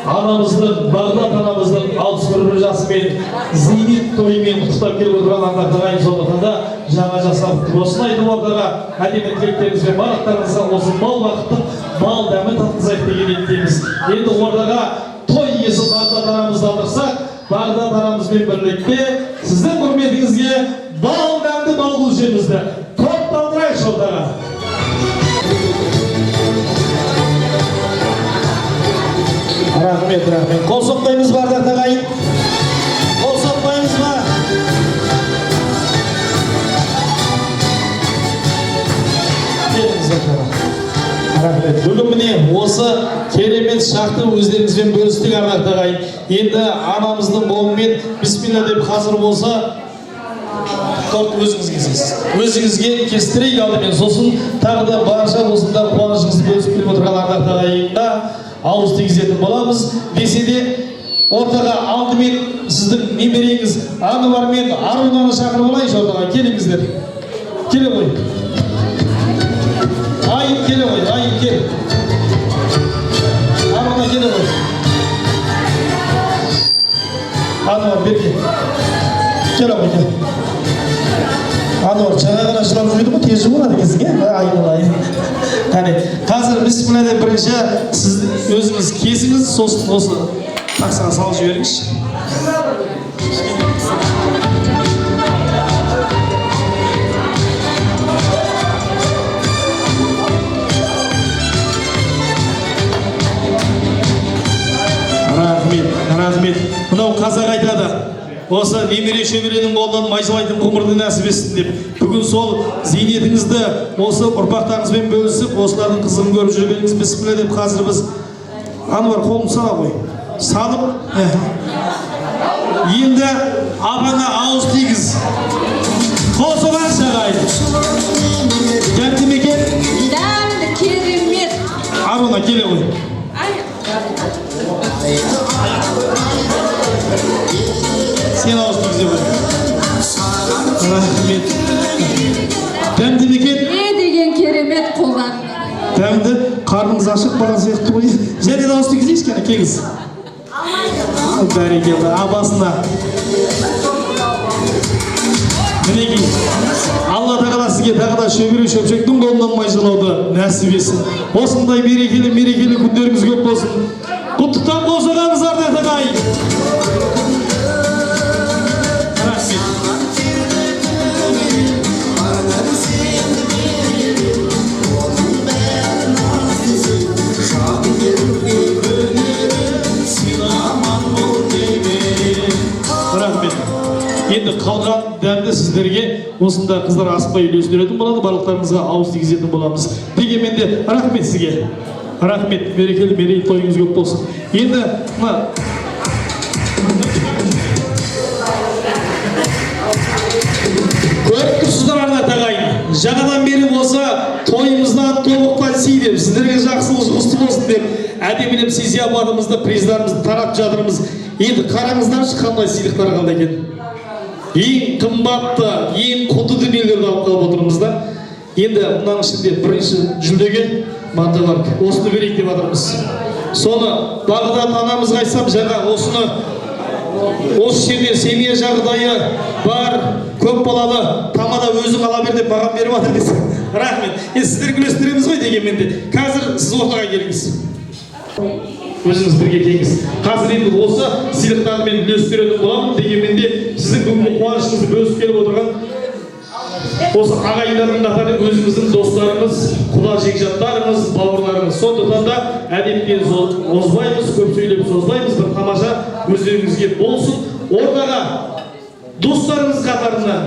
S1: анамыздың, Бағдат анамыздың 61 жасымен зейнет тойымен құттықтап келіп отырған ардақтағайын, сондықтан да жаңа жасап осыны айтып ортаға әдемі тілектеріңізбен барлықтарыңызға осы мал бақыттың мал дәмі татқызайық деген ниеттеміз. Енді ортаға той иесі Бағдат анамызды алдырсақ, Бағдат анамызбен бірлікте сіздің құрметіңізге бал дәмді бал көжемізді топталдырайықшы ортаға. Рахмет, рахмет. Қол соқпаймыз ба ардақтағайын? Қол соқпаймыз ба? Рахмет. Бүгін міне осы керемет шақты өздеріңізбен бөлістік ардақтағайын. Енді анамыздың қолымен бисмилла деп қазір болса торт өзіңіз кесесіз. Өзіңізге кестірейік алдымен, сосын тағы да барша осында қуанышыңызды бөлісіп келіп отырған ардақтағайынға ауыз тигізетін боламыз. Десе де ортаға алдымен сіздің немереңіз Ануар мен Арунаны шақырып алайыншы ортаға. Келіңіздер. Келе ғой. Айып келе ғой, айып кел. Аруна келе ғой. Ануар берге. Келе ғой, кел. Ануар жаңа ғана жылап жүрмеді ғой, тез болады кезіңе. Айналайын. Қане, қазір бисмилла бірінші сіз өзіңіз кесіңіз, сосын осы тақсаға салып жіберіңізші. осы немере шөберенің қолынан майзалайтын ғұмырды нәсіп етсін деп бүгін сол зейнетіңізді осы ұрпақтарыңызбен бөлісіп осылардың қызығын көріп жүргеніңіз бісміллә деп қазір біз Анвар қолын сала ғой салып енді апаңа ауыз тигіз қосылған шағайды дәмді ме екен?
S9: Дәмді керемет.
S1: Аруна келе ғой. Сен ауыз тигізе ғой. Рахмет. Дәмді ме екен?
S9: Не деген керемет қолдарыңа.
S1: Дәмді, қарныңыз ашық болған сияқты ғой. Және де ауыз тигізейші кәне кеңіз. Бәрекелді, абасына. Мінекей, Алла тағала сізге тағы да шөбере шөпшектің қолынан майзалауды нәсіп етсін. Осындай мерекелі күндеріңіз көп болсын. Құттықтан қосылғанымыз ардақ ағай. Рахмет. Енді қалған дәмді сіздерге осында қыздар асықпай үлестіретін болады, барлықтарыңызға ауыз тигізетін боламыз. Дегенмен де рахмет сізге. Рахмет, мерекелі мерейлі тойыңыз көп болсын. Енді көріп тұрсыздар ардақ ағайын. Жаңадан бері болса тойымыздан тобықтай сый деп, сіздерге жақсылық жұғысты болсын деп, әдемілеп сый сияпатымызды, приздарымызды таратып жатырмыз. Енді қараңыздаршы қандай сыйлықтар қалды екен. Ең қымбатты, ең құнды дүниелерді алып қалып отырмыз да. Енді мұның ішінде бірінші жүлдеге манталар осыны берейік деп жатырмыз. Соны Бағдат анамызға айтсам, жаңа осыны осы жерде семья жағдайы бар, көп балалы, тамада өзің ала бер деп маған беріп жатыр десең. Рахмет. Сіздер үлестіреміз ғой дегенмен де. Қазір сіз ортаға келіңіз. Өзіңіз бірге келіңіз. Қазір енді осы сыйлықтарды мен үлестіретін боламын дегенмен де сіздің бүгінгі қуанышыңызды бөлісіп келіп отырған осы ағайындардың қатары өзіміздің достарымыз, құда жекжаттарымыз, бауырларымыз. Сондықтан да әдептен озбаймыз, көп сөйлеп созбаймыз, бір тамаша өздеріңізге болсын. Ортаға достарымыз қатарына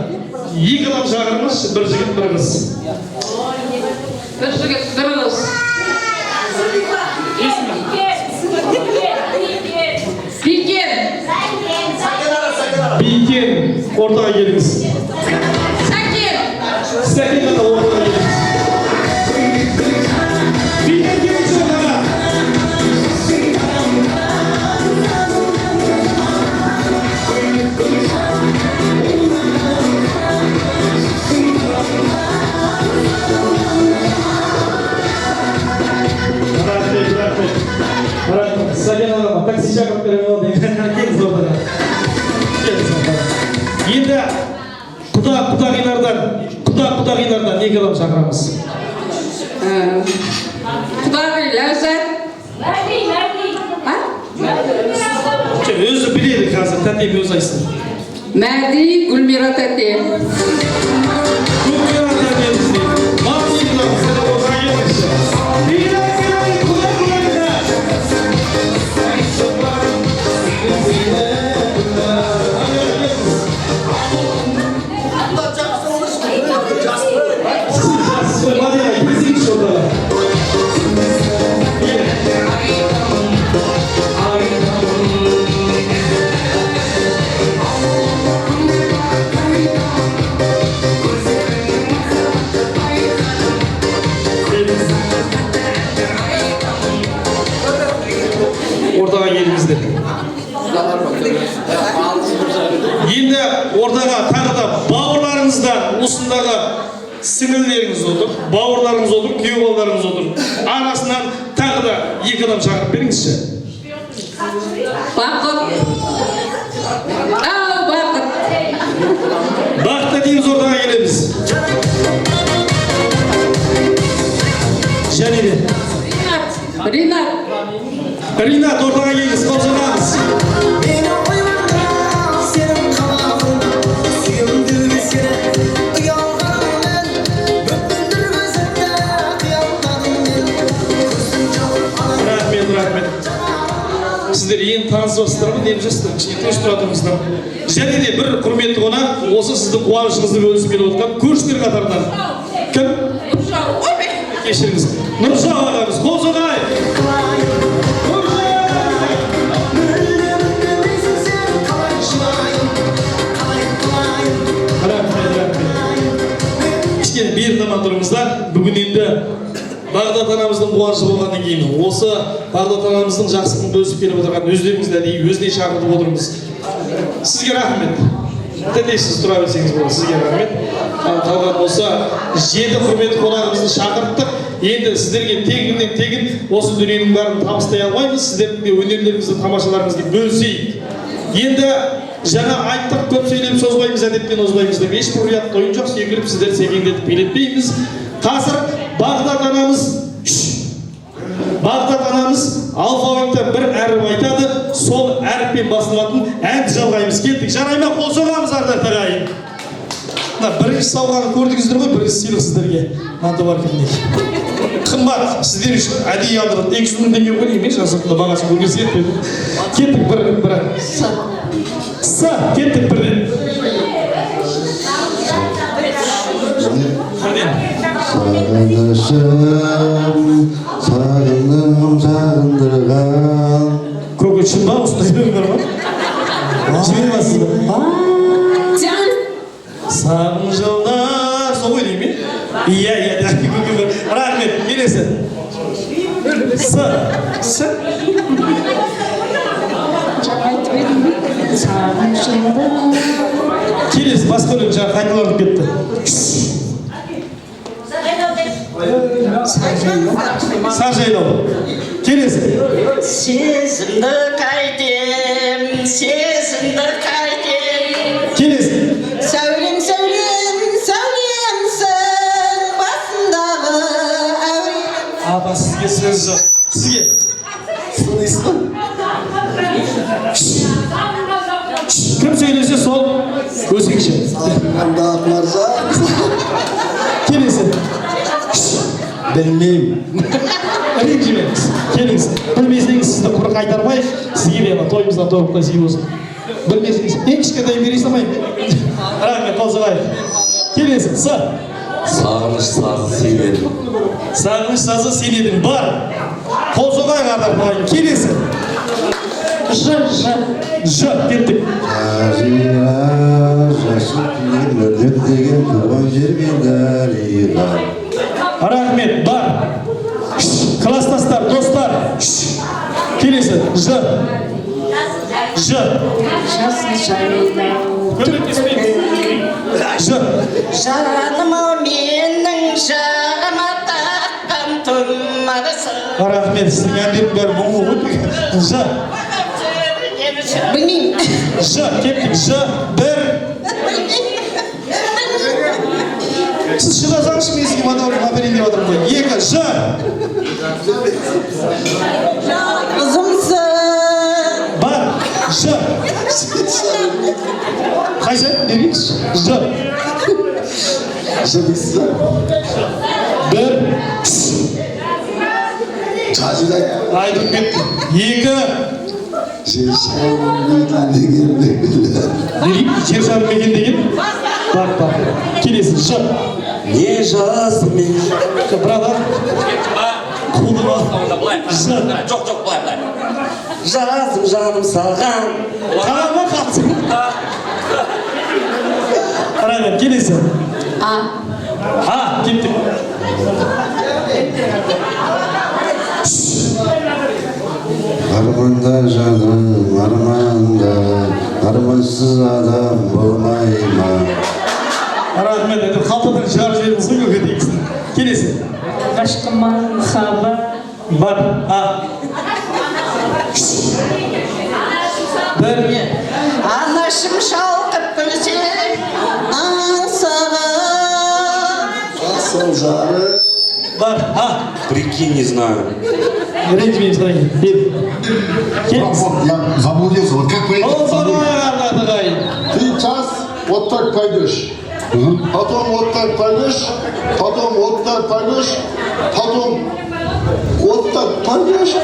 S1: екі адам шақырыңыз, бір жігіт, бір қыз.
S9: Бір жігіт, бір қыз.
S1: Бейкен, ортаға келіңіз. Сәкен ата ортаға келіңіз. Бейкен келіңіз ортаға. Рахмет. Сәкен ағама такси шақырып беремін ғой деген. Келіңіз ортаға. Енді құдағилардан екі адам шақырамыз.
S9: Құдағи Ләззат.
S1: Өзі біледі қазір, тәтем өзі айтсын.
S9: Мәди Гүлмира тәте.
S1: Гүлмира тәте бізде. Мамсиқлар, сізді ортаға келіңізші. Ортаға келіңіздер. Енді ортаға тағы да бауырларыңыздан осындағы сіңілдеріңіз отыр, бауырларыңыз отыр, күйеу балаларыңыз отыр. Арасынан тағы да екі адам шақырып беріңізші.
S9: Бақыт. Бақыт.
S1: Бақытта дейміз, ортаға келеміз. Және де Ринат, ортаға келіңіз, қосылғаныз. Рахмет. Сіздер ең таныс жазбасыздар ма не жүрсіздер кішкене тыныш тұра тұрыңыздар. Және де бір құрметті қонақ осы сіздің қуанышыңызды бөлісіп келіп отырған көршілер қатарынан кім? Кешіріңіз, Нұржан ағамыз, қол соғайық. Кішкене бері таман тұрыңыздар. Бүгін енді Бағдат анамыздың қуанышы болғаннан кейін осы Бағдат анамыздың жақсылығын бөлісіп келіп отырған өздеріңізді әдейі өзіне шақыртып отырмыз. Сізге рахмет. Тәтесіз тұра берсеңіз болады. Сізге рахмет. Қалған осы 7 құрметті қонағымызды шақырттық. Енді сіздерге тегіннен тегін осы дүниенің бәрін табыстай алмаймыз. Сіздердің де өнерлеріңізді, тамашаларыңызды бөлісейік. Енді жаңа айттық, көп сөйлеп созбаймыз, әдептен озбаймыз деп ешбір ұят ойын жоқ. Сүйгіліп сіздер секеңдетіп билетпейміз. Қазір Бағдат анамыз алфавитта бір әріп айтады, сол әріппен басылатын әнді жалғаймыз. Келдік, жарайма қол соғамыз ардақты ағайын. Бірінші сауғаны көрдіңіздер ғой, бірінші сыйлық сіздерге. Қымбат, сіздер үшін әдейі алдырып 200 мың теңге қойып емес, жасыртында бағасын көргенсіз етпеді. Кеттік бір. Кеттік бірден.
S2: Сағындырған
S1: Көкет шын ба, осындай дөңдер ма? Жібер басыз ба? Сағын жылдар, сол ғой дейм мен? Иә, рахмет, келесі. Келесі, басқа өлең жаңа қайталанып кетті. Саржайлау. Келесі.
S8: Сезімді қайтем.
S1: Келесі.
S9: Сәулем, сәулемсің басындағы әурем.
S1: Апа, сізге сөз жоқ. Сізге. Сынайсыз ба? Кім сөйлесе сол өзгеше.
S6: Бағдат мырза.
S1: Келесі.
S6: Білмеймін.
S1: Ренжімеңіз. Келіңіз. Білмесеңіз сізді құр қайтармай, сізге де тойымыздан торып қойсай болсын. Білмесеңіз, ең кішкентай бере салмаймын. Рахмет, қол соғайық. Келесі.
S2: Сағыныш сазы сен едің.
S1: Сағыныш сазы сен едің. Бар. Қол соғайық ардақ. Келесі. Ж. Кеттік.
S2: Жазира жасып өмірлік деген туған жермен дариға.
S1: Рахмет, бар. Класстастар, достар. Келесі. Ж.
S8: Жаным-ау менің жағыма таққан тұмарысы.
S1: Рахмет, сіздің әндердің бәрі мұңлы ғой. Ж.
S9: Білмеймін.
S1: Ж. Кеттік. Ж. Бір. Сіз шыдасаңызшы, мен сізге мадауырым әперейін деп отырмын ғой. Екі. Ж.
S9: Ұзымсың.
S1: Бар. Ж. Қайсы? Берейікші. Ж. Бір. Айдып кетті. Екі. Жер шарын мекен деген? Бар. Келесі. Ж.
S2: Не жаздым мен?
S1: Брада. Қолды ба? Ж.
S3: Жоқ, былай.
S2: Жаздым жаным саған.
S1: Қағанға қатсың. Рахмет, келесі. Кеттік.
S2: Арманда жаным, арманда, армансыз адам болмай ма?
S1: Рахмет, енді қалтадан шығарып жіберіңіз ғой көке дейіксін. Келесі.
S9: Ғашқыма хабар.
S1: Бар. Бір.
S8: Анашым шалқып күлсең,
S6: Асыл жары.
S1: Бар.
S2: Прикинь, не знаю.
S1: Ренжімеймін сұрайын. Бер.
S7: Я заблудился. Вот как вы
S1: Ол соғайық ағайын.
S7: Ты час вот так пойдешь. Потом вот так пойдешь. Потом вот так пойдешь. Потом вот так пойдешь.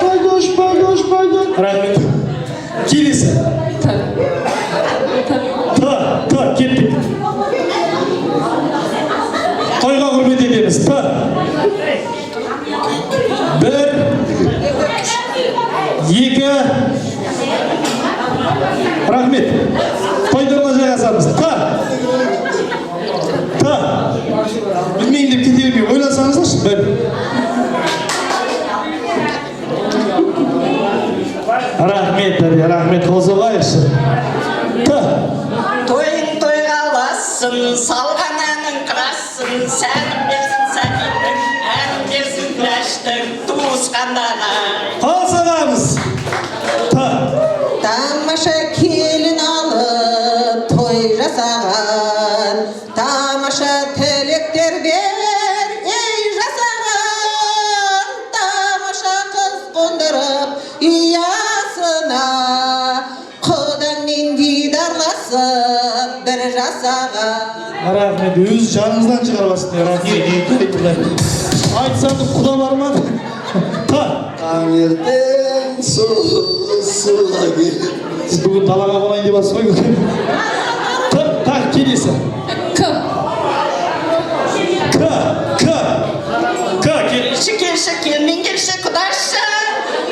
S1: Рахмет. Келесі. Кеттік. Тойға құрмет етеміз. Бір, екі, рахмет. Тойдырға жайғасамыз. Білмейін деп кете бермей, ойласаңыздаршы. Бір. Рахмет, қозылайықшы.
S8: Тойың тойғаласын, салған әнің қырасын, сәнім берсін сәбидің, әнім берсін күләштің, туысқандаға.
S1: Қозылаймыз.
S9: Тамаша келін алып той жасаған, тамаша тілектер бер, ей жасаған, тамаша қыз қондырып ұясына, құдаңмен дидарласып бір жасаған.
S1: Рахмет, өз жаныңыздан шығарбасын. Айтсаңды құда бар ма?
S6: Таңертең суға келіп.
S1: Сіз бүгін далаға болайын деп асыз ғой. Келесі.
S8: Келші, келмен келші, құдашы,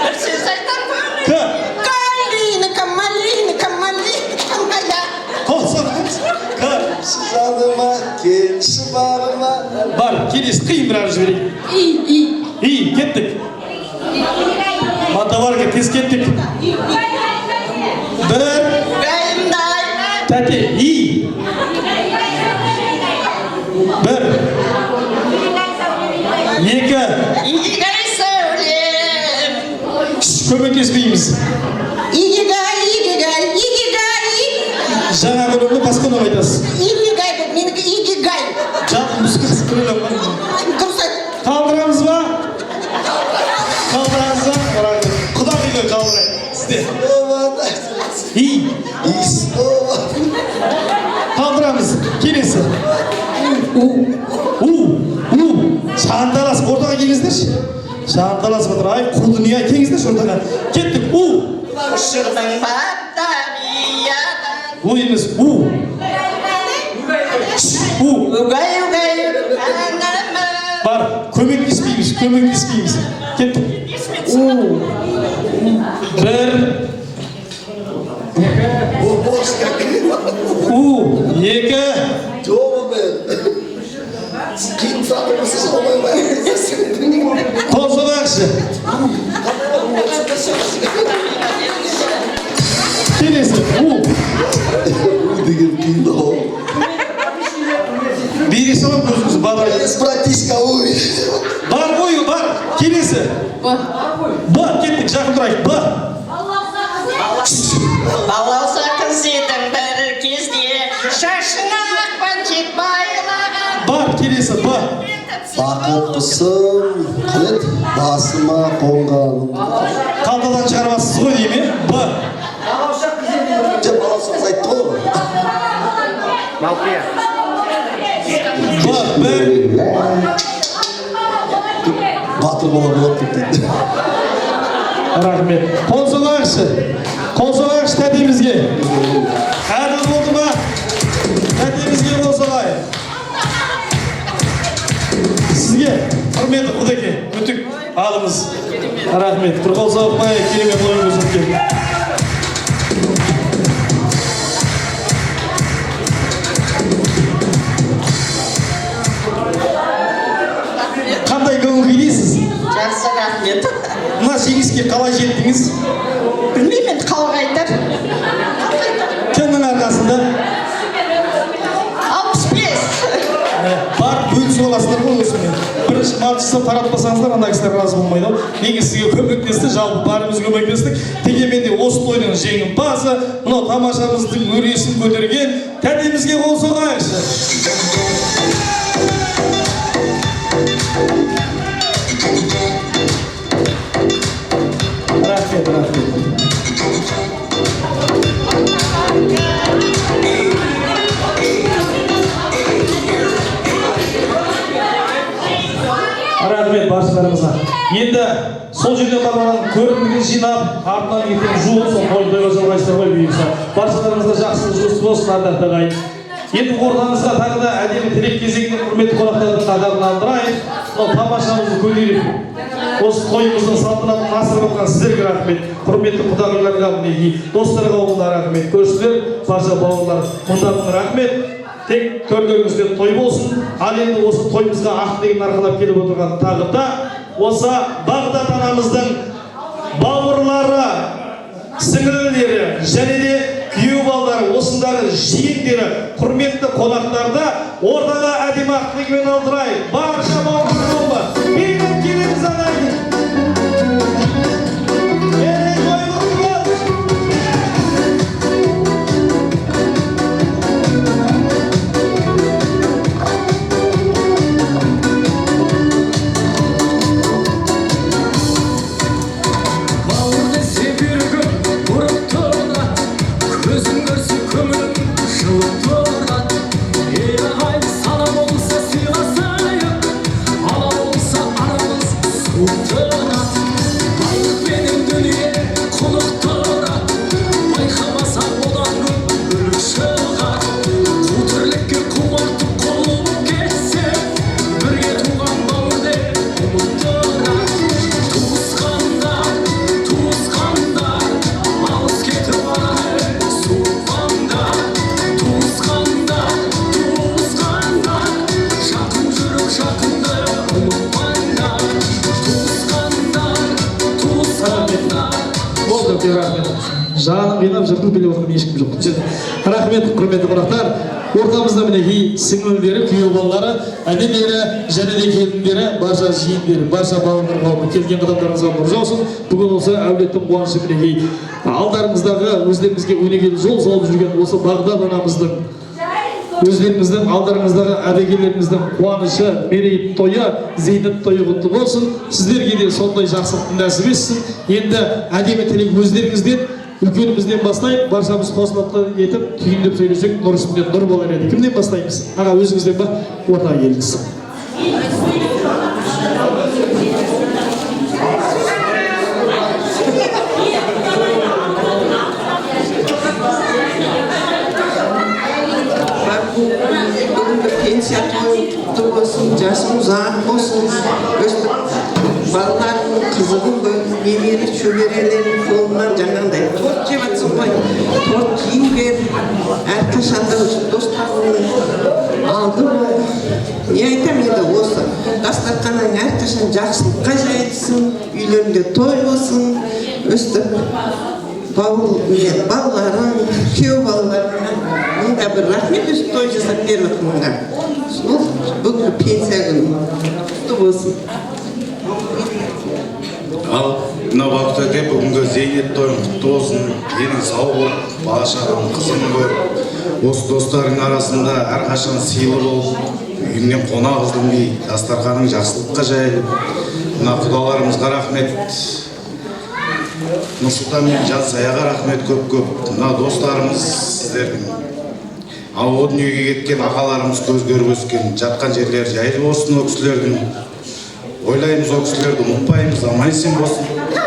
S8: бір сөз айтар көңіл. Калинка, малинка, моя.
S1: Қосыңыз.
S6: Жаныма келші барыма.
S1: Бар, келесі, қиын бір ары жіберейік. Кеттік. Манда бар ке, тез кеттік. Бір.
S8: Гайымдай.
S1: Тәте, бір. Екі.
S8: Игигай сөйлем.
S1: Көмектеспейміз.
S9: Игигай.
S1: Жаңа көрімді басқаны айтасыз.
S9: Игигай, менікі игигай.
S1: Жаным мұскасы көрілі бар.
S9: Дұрыс айт.
S1: Қалдырамыз ба? Құда келі қалдырайын. Сізде. Қалдырамыз. Келесі. Шағындаласып, ортаға келіңіздерші. Шағындаласып отыр. Ай, құр дүние келіңіздерші ортаға. Кеттік.
S8: Ұшырдың баттариядан.
S1: Емес.
S8: Угай.
S1: Бар, көмектеспейміз. Кеттік. Бір. Екі. Қозылайықшы. Келесі.
S6: Деген қиындау.
S1: Бері салам көзіңіз бар.
S6: Братишка,
S1: Бар ғой, бар. Келесі. Кеттік, жақын тұрайық.
S8: Балауса қыз едің бір кезде, шашына ақпан тек байлаған.
S1: Бар, келесі.
S6: Бақыттысың, қылет, басыма қонған.
S1: Қалтадан шығармасыз ғой дейме?
S6: Балауса қыз айтты ғой.
S1: Бір.
S6: Батыр бола болады деп дейді.
S1: Рахмет. Қозылайықшы тәтемізге. Әділ болды ма? Тәтемізге қозылайық. Сізге құрметті құдеке, үтік алыңыз. Рахмет. Бір қол соғылмай, керемет ойын көрсеткен. Қандай көңіл күй дейсіз?
S8: Жақсы, рахмет.
S1: Мына жеңіске қалай жеттіңіз?
S8: Білмеймін, қалай айтар.
S1: Кімнің арқасында?
S8: 65.
S1: Бар, бөлісіп аласыздар ғой осымен. Бірінші мартысы таратпасаңыздар, ана кісілер разы болмайды. Неге сізге көмектесті, жалпы барымыз көмектестік. Дегенменде осы тойдың жеңімпазы, мынау тамашамыздың өресін көтерген тәтемізге қол соғайықшы. Рахмет. Рахмет баршаларыңызға. Енді сол жерден барған көрімдігін жинап, артынан ертең жуып, сол тойға жалғайсыздар ғой бұйырса. Баршаларыңызға жақсы жұмыс болсын, ардақты ағайын. Енді ортамызға тағы да әдемі тілек кезегінде құрметті қонақтардың қатарын алдырайық. Мынау тамашамызды көтеріп, осы тойымыздың салтанатын асырып отқан сіздерге рахмет. Құрметті құдағайларға, мінекей достарға оғылдар рахмет. Көршілер, барша бауырлар, мыңдаған рахмет. Тек төрдеріңізде той болсын. Ал енді осы тойымызға ақ тілегін арқалап келіп отырған тағы да осы Бағдат анамыздың бауырлары, сіңілілері және де күйеу балдары, осындағы жиендері, құрметті қонақтарды ортаға әдемі ақ тілегімен алдырайық. Барша бауырлар болма. Бейбіт келеміз ағайын. Жаным қинап жыртып келіп отырған ешкім жоқ. Рахмет, құрметті қонақтар. Ортамызда мінекей сіңілдері, күйеу балалары, әнелері, және де келіндері, барша жиендері, барша бауырлар қауымы келген қадамдарыңызға нұр жаусын. Бүгін осы әулеттің қуанышы мінекей алдарыңыздағы өздеріңізге өнегелі жол салып жүрген осы Бағдат анамыздың, өздеріңіздің алдарыңыздағы әбекелеріңіздің қуанышы, мерейт тойы, зейнет тойы құтты болсын. Сіздерге де сондай жақсылықтың нәсіп етсін. Енді әдемі тілек өздеріңізден, үлкенімізден бастайық, баршамыз қосылып етіп, түйіндеп сөйлесек, нұр үстінде нұр болар еді. Кімден бастаймыз? Аға, өзіңізден ба? Ортаға келіңіз.
S9: Бүгінгі пенсия тойы болсын, жасым ұзақ болсын, өстіп балалардың қызығын бөліп, немері шөберелердің қолынан жаңағындай торт жеп жатсың ғой, торт жей бер, әрқашанда достарыңның алды бол. Не айтам енді осы, дастарханың әрқашан жақсылыққа жайылсын, үйлерінде той болсын, өстіп балаларың, күйеу балаларыңа мыңда бір рахмет өстіп той жасап беріп отырмыңдар. Бүгінгі пенсия күні құтты болсын.
S12: Ал мына Бақтыөте бүгінгі зейнет тойың құтты болсын, денің сау болып, бала-шағаң қызың көп. Осы достарың арасында әрқашан сыйлы болып, үйіңнен қонақ іздемей, дастарханың жақсылыққа жайылып, мына құдаларымызға рахмет. Нұрсұлтан мен Жансаяға рахмет көп-көп. Мына достарымыз сіздердің. Ал о дүниеге кеткен ағаларымыз көз көріп өскен, жатқан жерлер жайлы болсын о кісілердің. Ойлаймыз о кісілерді ұмытпаймыз, аман-есен болсын.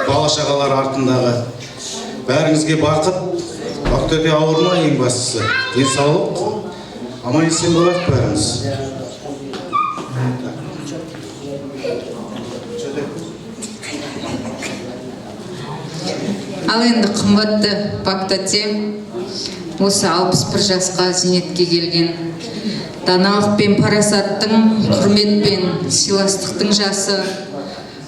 S12: Бала-шағалар артындағы. Бәріңізге бақыт, Бақтыөте ауырма ең бастысы. Денсаулық, аман-есен болайық бәріміз.
S13: Ал енді қымбатты Бақтыөте, осы 61 жасқа зейнетке келген, даналық пен парасаттың, құрмет пен сыйластықтың жасы,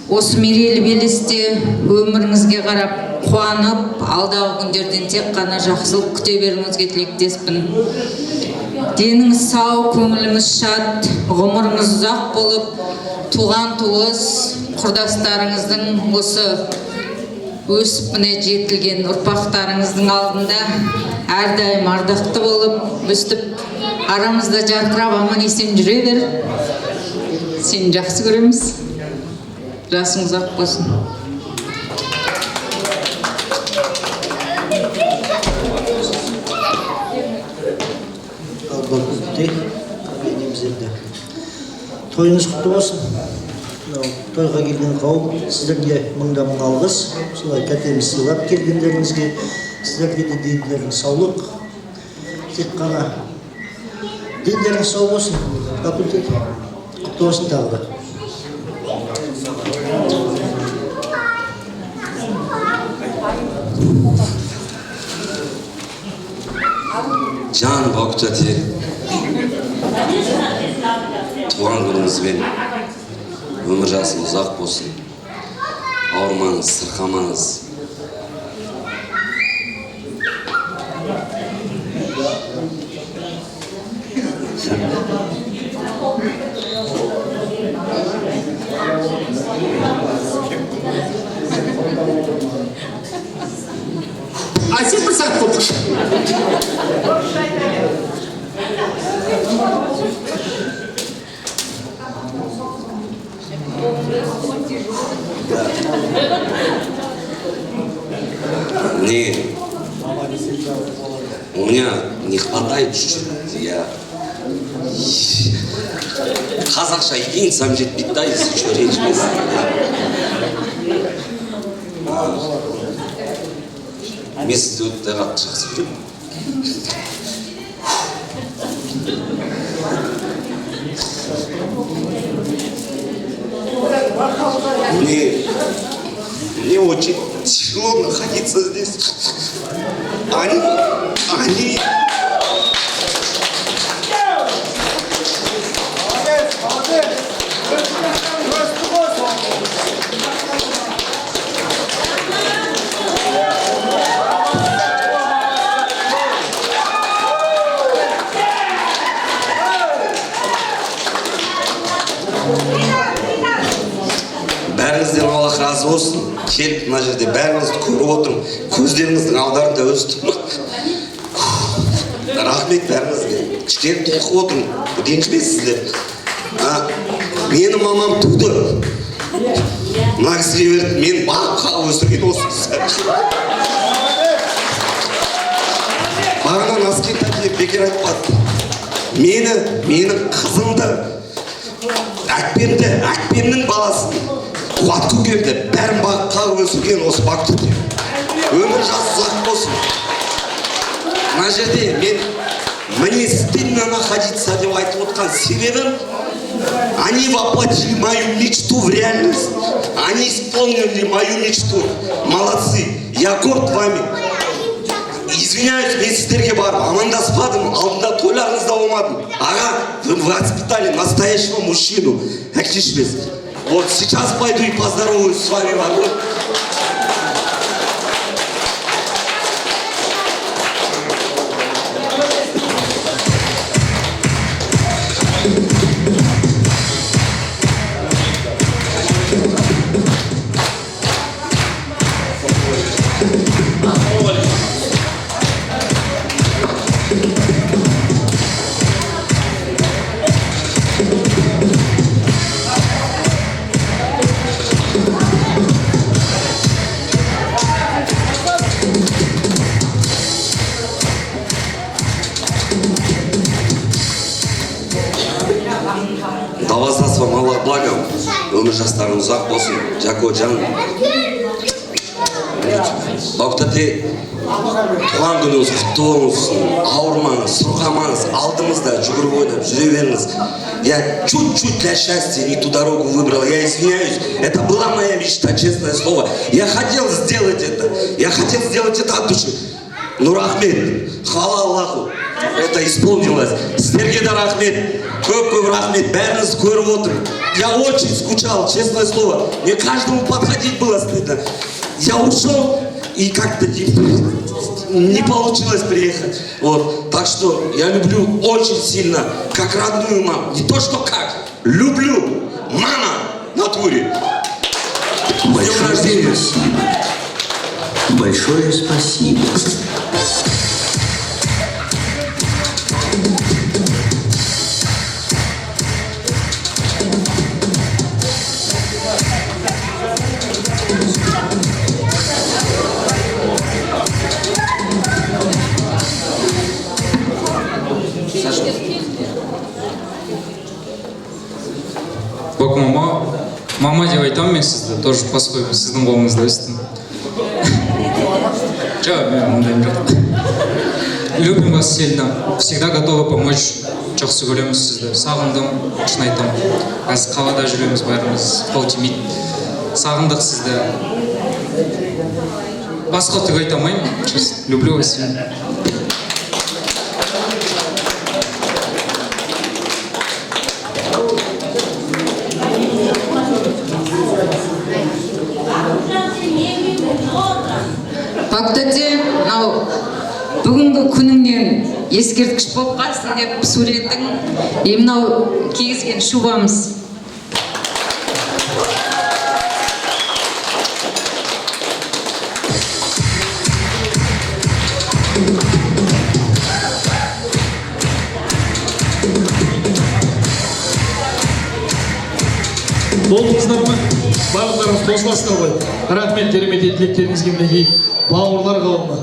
S13: осы мерейлі белесте өміріңізге қарап, қуанып, алдағы күндерден тек қана жақсылық күте беруіңізге тілектеспін. Деніңіз сау, көңіліңіз шат, ғұмырыңыз ұзақ болып, туған туыс, құрдастарыңыздың осы өсіп міне жетілген ұрпақтарыңыздың алдында әрдайым ардақты болып, өстіп арамызда жарқырап аман-есен жүре бер. Сені жақсы көреміз. Жасың ұзақ болсын.
S4: Тойыңыз құтты болсын.
S6: тойға келген қауым, сіздерге мың алғыс. Солай кәтеміз сыйлап келгендеріңізге, сіздерге де дендеріңіз саулық. Тек қана дендеріңіз сау болсын, факультет. Құтты болсын тағы да.
S2: Жан факультеті туған күніңізбен өмір жасыңыз ұзақ болсын. Ауырмаңыз, сырқамаңыз.
S3: Сен бір сағат болды.
S2: У меня не хватает чуть-чуть. Я қазақша ең сам жетпейді да, если что речь болсын. Мен сізді өте қатты жақсы көремін. Мне очень тяжело находиться здесь. Они... Бәріңізден Аллах разы болсын. Келіп мына жерде бәріңізді көріп отырмын. Көздеріңіздің алдарында өстім. Рахмет бәріңізге. Кішкене тоқып отырмын. Ренжімейсіздер. Мені мамам туды. Мына кісіге берді. Мен бағып өсірген осы кісі. Маған аскентар деп бекер айтпады. Менің қызымды, әкпемнің баласын қуат көкемді бәрін бағып өсірген осы факультетте. Өмір жасы ұзақ болсын. Мына жерде мне стыдно находиться деп айтып отқан себебім, они воплотили мою мечту в реальность. Они исполнили мою мечту. Молодцы. Я горд вами. Извиняюсь, мен сіздерге барып амандаспадым, алдында тойларыңызда болмадым. Аға, вы воспитали настоящего мужчину. Әкешіміз. Вот сейчас пойду и поздороваюсь с вами. Да вас даст вам Аллах благом. Өмір жастарың ұзақ болсын. Жако жан. Факультетте туған күніңіз құтты болсын. Ауырмаңыз, сырқамаңыз, алдымызда жүгіріп ойнап жүре беріңіз. Я чуть-чуть для счастья не ту дорогу выбрал. Я извиняюсь. Это была моя мечта, честное слово. Я хотел сделать это. Я хотел сделать это от души. Ну, рахмет. Хвала Аллаху. Это исполнилось. Сіздерге де рахмет. Көп рахмет. Бәріңіз көріп отырмын. Я очень скучал, честное слово. Мне каждому подходить было стыдно. Я ушел и как-то не получилось приехать. Вот. Так что я люблю очень сильно, как родную маму. Не то что как. Люблю. Мама в натуре.
S14: Большое спасибо. Большое спасибо.
S15: Мама деп айтамын мен сізді, тоже поскольку сіздің қолыңызда өстім. Жоқ, мен ондайым жоқ. Любим вас сильно, всегда готовы помочь. Жақсы көреміз сізді, сағындым, шын айтамын. Қазір қалада жүреміз бәріміз, қол тимейді. Сағындық сізді. Басқа түк айта алмаймын, люблю вас сильно.
S13: Багдадте, мынау бүгінгі күніңнен ескерткіш болып қалсын деп суретің, мынау кигізген шубамыз.
S1: Болдыңыздар ма? Барлықтарыңыз қосыласыздар ғой. Рахмет, керемет тілектеріңізге мінекей бауырлар қауымы.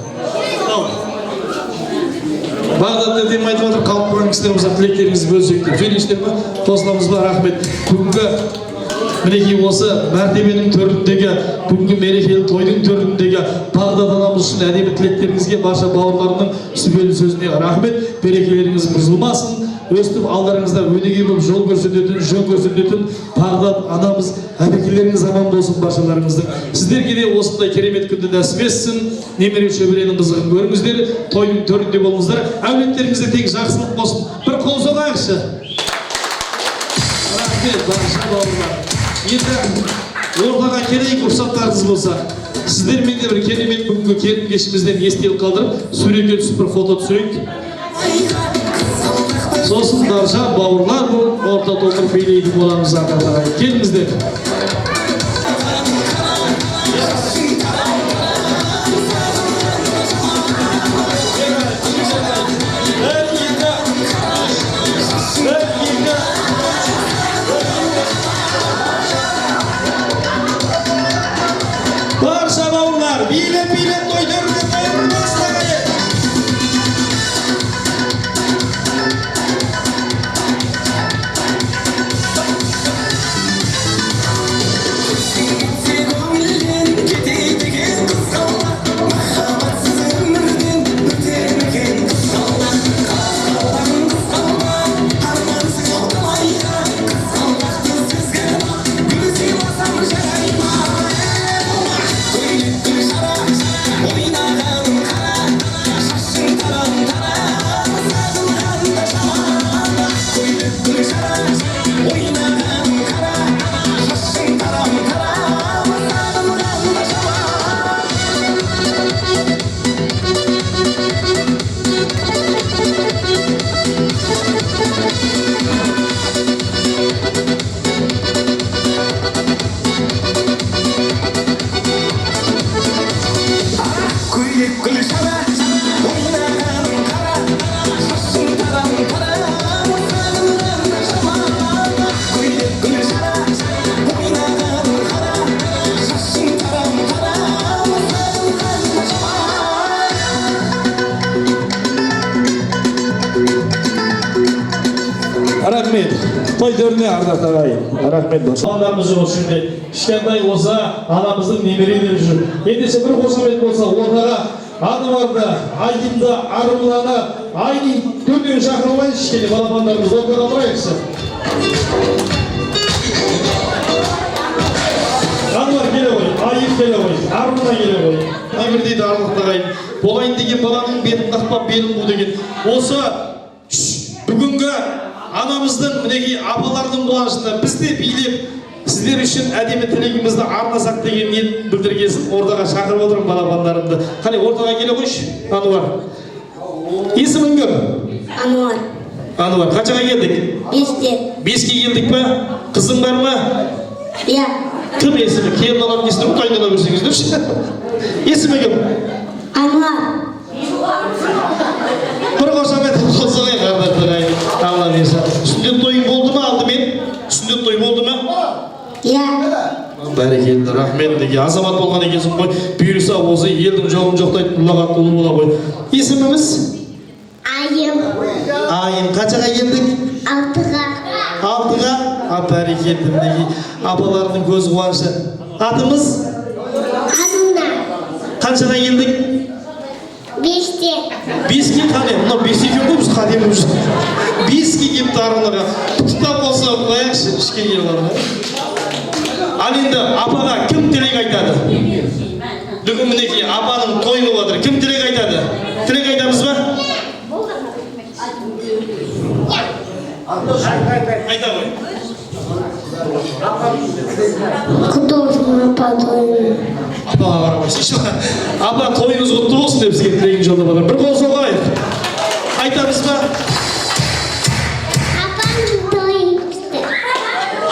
S1: Бағдатта деймін айтып отыр, қалып қойған кісілер болса тілектеріңізді бөлсек деп. Сөйлесіздер ме? Қосыламыз ба? Рахмет. Бүгінгі мінекей осы мәртебенің төріндегі, бүгінгі мерекелі тойдың төріндегі Бағдат анамыз үшін әдемі тілектеріңізге барша бауырларының сүбелі сөзіне рахмет. Берекелеріңіз бұзылмасын. Өстіп алдарыңызда өнеге болып жол көрсететін, жөн көрсететін Бағдат анамыз, әбекелеріңіз аман болсын баршаларыңыздың. Сіздерге де осындай керемет күнді нәсіп етсін. Немере шөберенің қызығын көріңіздер, тойдың төрінде болыңыздар. Әулеттеріңізде тек жақсылық болсын. Bir қол соғайықшы. Рахмет барша бауырлар. Енді ортаға келейік, рұқсаттарыңыз болса. Сіздермен де бір керемет бүгінгі келін кешімізден естелік қалдырып, суретке түсіп бір фото түсірейік. Сосын барша бауырлар болып орта толтырып билейтін боламыз ағаларға. Келіңіздер. Барша бауырлар, билеп тойдырды бастағайы. Рахмет. Той төріне ардақ ағайын. Рахмет болсын. Анамыз жоқ үшінде. Кішкентай болса, анамыздың немерелері жүр. Ендеше бір қошамет болса, ортаға Ануарды, Айдинді, Аруланы, Айдин төрден шақырылайын кішкене балапандарымыз ортаға тұрайықшы. Ануар келе ғой, Айдин келе ғой, Аруна келе ғой. Намір дейді арлық ағайын. Болайын деген баланың бетін тақпап белін бұл деген. Осы бүгінгі анамыздың мінеки апалардың қуанышында біз де билеп сіздер үшін әдемі тілегімізді арнасақ деген ниет білдіргесін ортаға шақырып отырмын балапандарымды. Қане ортаға келе қойшы, Ануар. Есімің кім?
S16: Ануар.
S1: Ануар, қаншаға келдік?
S16: 5-те.
S1: 5-ке келдік па? Қызың бар ма?
S16: Иә.
S1: Кім есімі? Келін алам десін ұтайын ала көрсеңіздерші. Есімі кім?
S16: Ануар.
S1: Бір қошамет қосылай қардақтығай. Алла берсі. Сүндет тойың болды ма алдымен? Сүндет той болды ма?
S16: Иә.
S1: Бәрекелді, рахмет неге азамат болған екенсің ғой. Бұйырса осы елдің жоғын жоқтайтын ұлағатты ұлы бола ғой. Есіміміз?
S16: Айым.
S1: Айым, қаншаға келдік?
S16: 6-ға.
S1: 6-ға? бәрекелді, мінекей апалардың көз қуанышы. Атымыз?
S16: Адуна.
S1: Қаншаға келдік?
S16: 5-те.
S1: 5-ке қане? Мына 5 екен ғой біз қадем уже. 5-ке келіпті араларға. Құттықтап болса қояйықшы, ішке келіп алып. Ал енді апаға кім тілек айтады? Бүгін мінекей апаның тойы болып жатыр. Кім тілек айтады? Тілек айтамыз ба? Айта ғой.
S16: Құтты болсын апа тойың.
S1: Апаға қарамайсың. Апа тойыңыз құтты болсын деп сізге тілегін жолдап жатыр. Bir қол соғайық. Айтамыз ба?
S16: Апаның тойы күшті.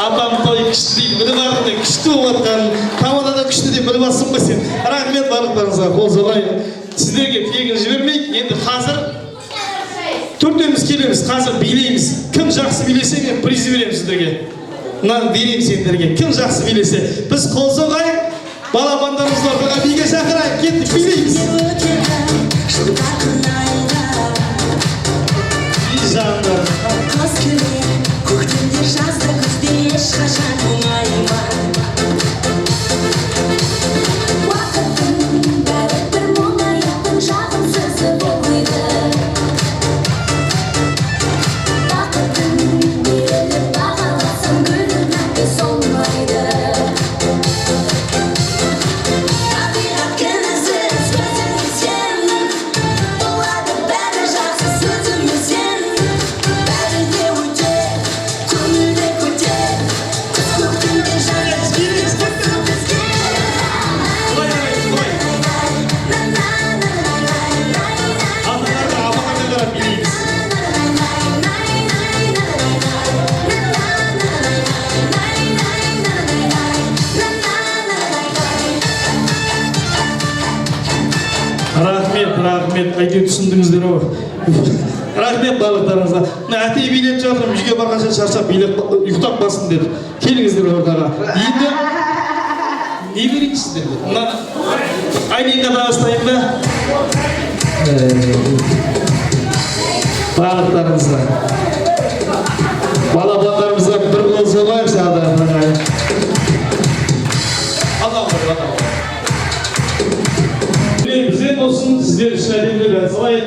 S1: Апам тойы күшті дейді. Біліп артында күшті болып жатқанын, тамадада күшті деп біліп алсың ба сен? Рахмет барлықтарыңызға, қол соғайық. Сіздерге тілегін жібермейік. Енді қазір төртеуміз келеміз, қазір билейміз. Кім жақсы билесе, мен приз беремін сіздерге. Мынаны беремін сендерге. Кім жақсы билесе, біз қол соғайық. Балапандарымызды ортаға биге шақырайық. Кеттік, билейміз. Жандар.
S17: Қыз күлер, көктемде жазда күзде ешқашан оңайма. Уақыттың бәрі бір мұңаяқтың жағымсызы болмайды. Бақыттың беріліп бағаласам гүлдің мәңгі солмайды. Табиғат кінәсіз өзіңе сен, болады бәрі жақсы сөзіңе сен. Бәрі де өтер, көңілді көтер, күз көктемде жаңа жіберген құтты бізге.
S1: Алтындарға апаға қарап билейміз. Рахмет, әйтеу түсіндіңіздер ғой. Рахмет барлықтарыңызға. Әтей билеп жатырмын, үйге барғанша шаршап билеп ұйықтап басын деп. Келіңіздер ортаға. Енді не берейін сіздерге? Айненға дауыстайын ба? Барлықтарыңызға. Балапандарымызға бір қол соғайықшы ағайын. Алла қойып. Бізден болсын, сіздер үшін әдемілік әзілайық.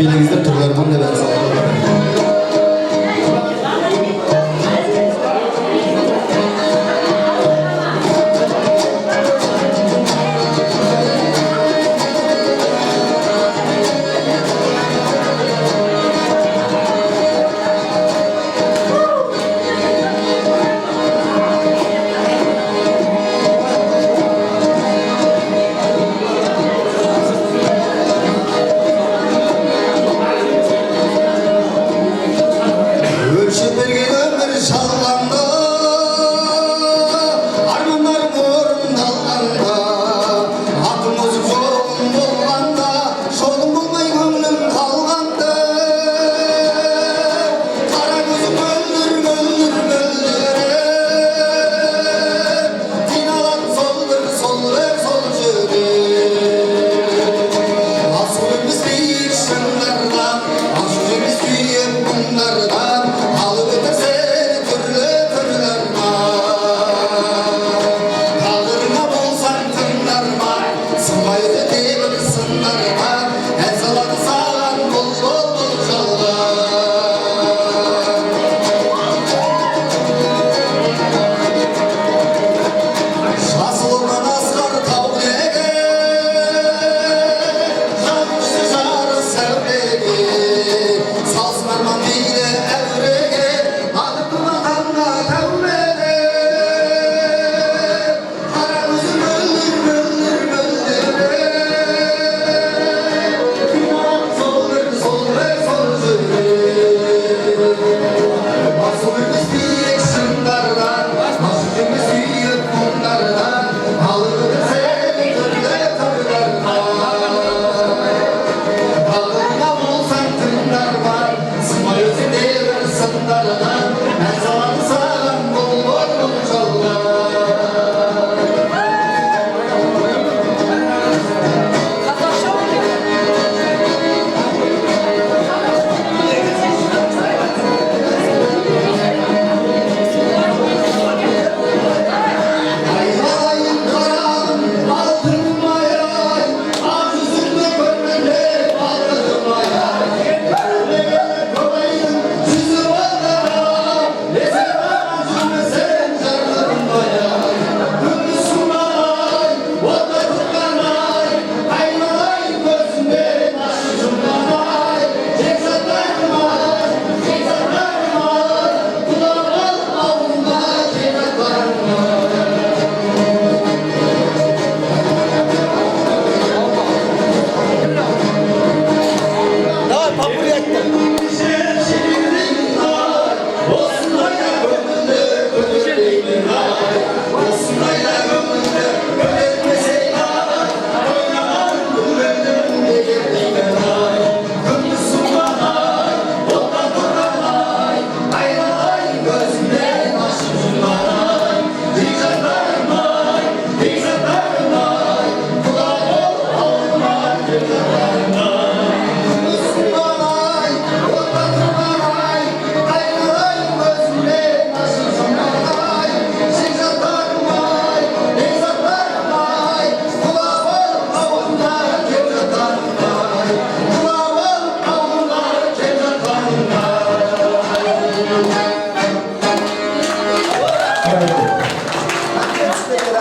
S6: келіңіздер, тыңдарман деп ән салып.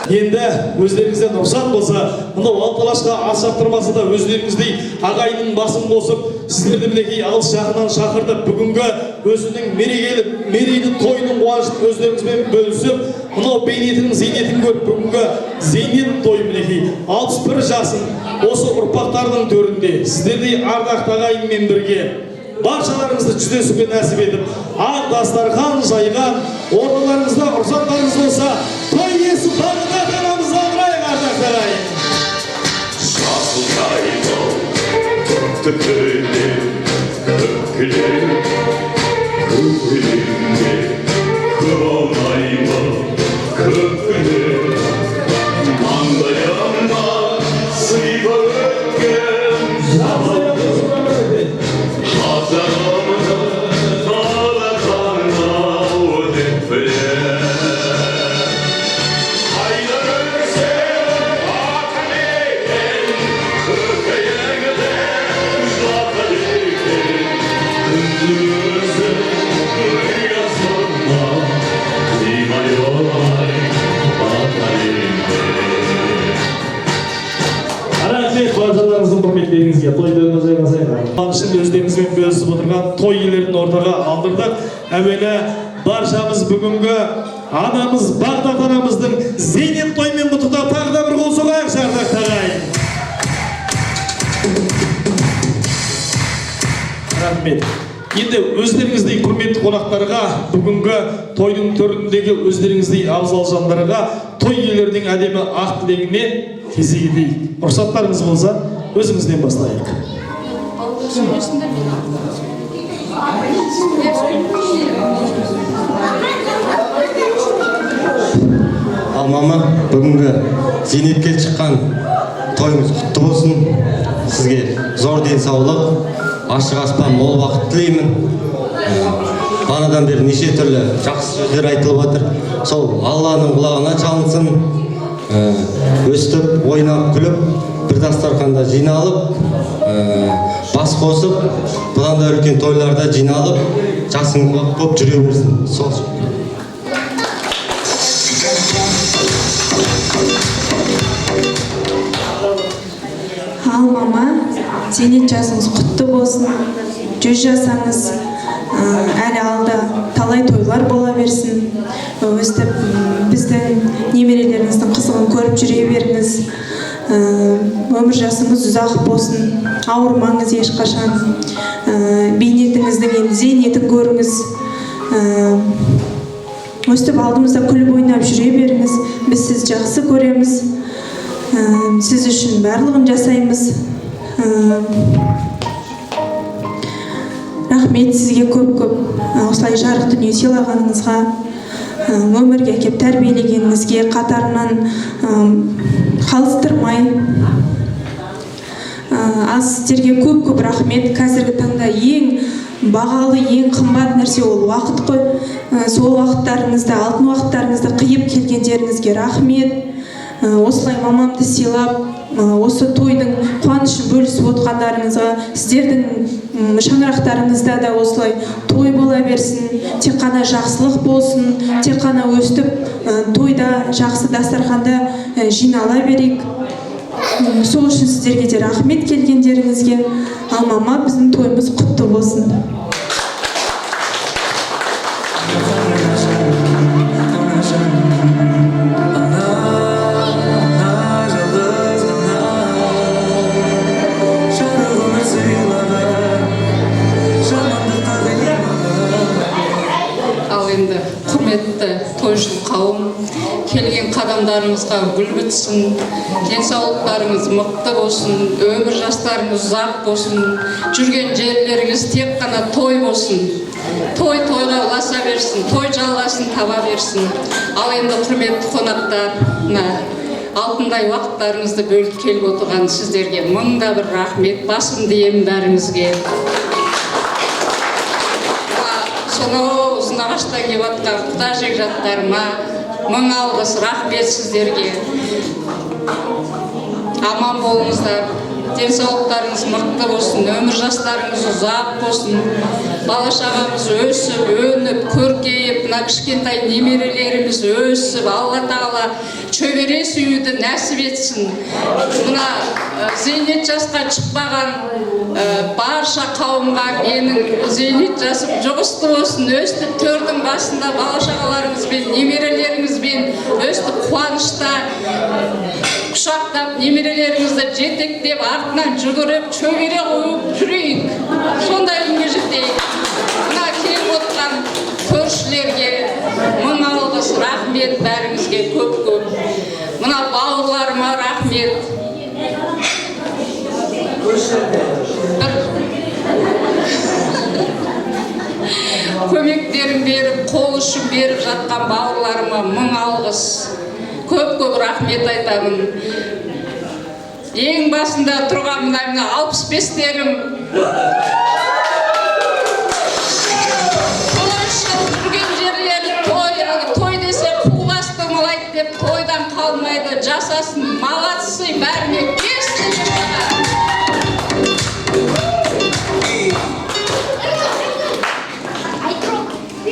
S1: Енді өздеріңізден рұқсат болса, мынау алталашқа ас шаптырмаса да өздеріңіздей ағайынның басын қосып, сіздерді мінекей алыс жақыннан шақыртып, бүгінгі өзінің мерейлі тойының қуанышын өздеріңізбен бөлісіп, мынау бейнетінің зейнетін көріп, бүгінгі зейнет тойы мінекей 61 жасын осы ұрпақтардың төрінде сіздердей ардақты ағайынмен бірге баршаларыңызды жүздесуге нәсіп етіп, ақ дастархан жайған орналарыңызда рұқсаттарыңыз болса, той иесі Бағдат ағамызды алдырайық, ардақты ағайын.
S18: Жасыл тайдың түптүкінде өкілем, көкілемде көбалмаймын, көкілем маңдайыма сыйға өткен Hazarımda dağlarına ödep bile Haylar ölse vatan eken Köpeğine gider zaten
S1: Қуанышын өздеріңізбен бөлісіп отырған той иелерін ортаға алдырдық. Әуелі баршамыз бүгінгі анамыз Бағдат анамыздың зейнет тойымен құттықтап тағы да бір қол соғайық ардақтағы ағайын. Рахмет. Енді өздеріңіздей құрметті қонақтарға, бүгінгі тойдың төріндегі өздеріңіздей абзал жандарға, той иелерінің әдемі ақ тілегіне кезек етейік. Рұқсаттарыңыз болса, өзіңізден бастайық.
S19: Ал мама, бүгінгі зейнетке шыққан тойыңыз құтты болсын. Сізге зор денсаулық, ашық аспан, мол бақыт тілеймін. Бағанадан бері неше түрлі жақсы сөздер айтылып жатыр. Сол Алланың құлағына çalынсын. Өстіп, ойнап, күліп, бір дастарханда жиналып, бас қосып, бұдан да үлкен тойларда жиналып, жасыңыз көп жүре берсін. Сол.
S9: Ал мама, зейнет жасыңыз құтты болсын, 100 жасаңыз, әлі алда талай тойлар бола берсін. Өстіп, біздің немерелеріңіздің қызығын көріп жүре беріңіз. Өмір жасыңыз ұзақ болсын, ауырмаңыз ешқашан. Бейнетіңіздің зейнетін көріңіз. Өстіп, алдымызда күліп ойнап жүре беріңіз. Біз сіз жақсы көреміз. Сіз үшін барлығын жасаймыз. Рахмет сізге көп-көп осылай жарық дүние сыйлағаныңызға, өмірге әкеп тәрбиелегеніңізге, қатарынан қалыстырмай. Сіздерге көп-көп рахмет. Қазіргі таңда ең бағалы, ең қымбат нәрсе ол уақыт қой. Сол уақыттарыңызды, алтын уақыттарыңызды қиып келгендеріңізге рахмет. Осылай мамамды сыйлап, осы тойдың қуанышын бөлісіп отқандарыңызға, сіздердің шаңырақтарыңызда да осылай той бола берсін, тек қана жақсылық болсын, тек қана өстіп тойда жақсы дастарханда жинала берейік. Сол үшін сіздерге де рахмет келгендеріңізге. Ал мама, біздің тойымыз құтты болсын.
S13: Құрметті тойшыл қауым, келген қадамдарыңызға гүл бітсін, денсаулықтарыңыз мықты болсын, өмір жастарыңыз ұзақ болсын, жүрген жерлеріңіз тек қана той болсын. Той тойға ұласа берсін, той жалғасын таба берсін. Ал енді құрметті қонақтарына алтындай уақыттарыңызды бөліп келіп отырған сіздерге мыңда бір рахмет, басым деймін бәріңізге. Сонау ұзын ағаштан келіп жатқан құда жекжаттарыма мың алғыс, рахмет сіздерге. Аман болыңыздар, денсаулықтарыңыз мықты болсын, өмір жастарыңыз ұзақ болсын, бала шағамыз өсіп, өніп, көркейіп, мына кішкентай немерелеріміз өсіп, Алла тағала шөбере сүюді нәсіп етсін. Мына зейнет жасқа шықпаған барша қауымға менің зейнет жасым жұғысты болсын, өстіп төрдің басында бала шағаларыңызбен, немерелеріңізбен өстіп қуанышта құшақтап, немерелеріңізді жетектеп, артынан жүгіріп, шөбере қойып жүрейік. Сондай күнге жетейік. Мына келіп отырған көршілерге мың алғыс, рахмет бәріңізге көп-көп. Мына бауырларыма рахмет. Көмектерін беріп, қол ұшын беріп жатқан бауырларыма мың алғыс. Көп-көп рахмет айтамын. Ең басында тұрған мына 65-терім. Жүрген жерлері той десе қу басты молайды деп тойдан қалмайды. Жасасын, молодцы, бәріне кесін.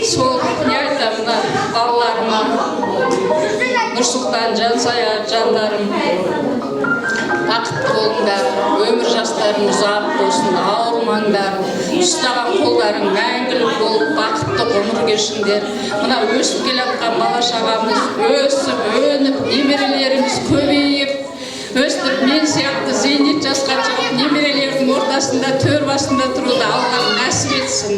S13: Сол не айтамын балаларыма, Нұрсұлтан, Жансая, жандарым, бақытты болыңдар, өмір жастарың ұзақ болсын, ауырмаңдар, ұстаған қолдарың мәңгілік болып бақытты ғұмыр кешіңдер. Мына өсіп келе жатқан бала шағамыз өсіп, өніп, немерелеріміз көбейіп, өстіп мен сияқты зейнет жасқа шығып немерелердің ортасында төр басында тұруды алған нәсіп етсін.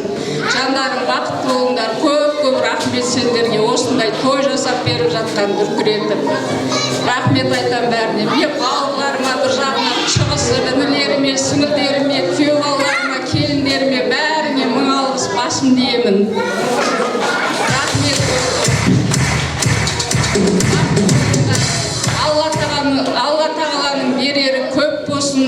S13: Жандарың бақытты болыңдар, көп рахмет сендерге осындай той жасап беріп жатқан дүркіретіп. Рахмет айтам бәріне. Мен балаларыма бір жағынан шығысып, інілеріме, сіңілдеріме, күйеу балаларыма, келіндеріме бәріне мың алғыс басым деймін. Рахмет. Алла тағаланың берері көп болсын,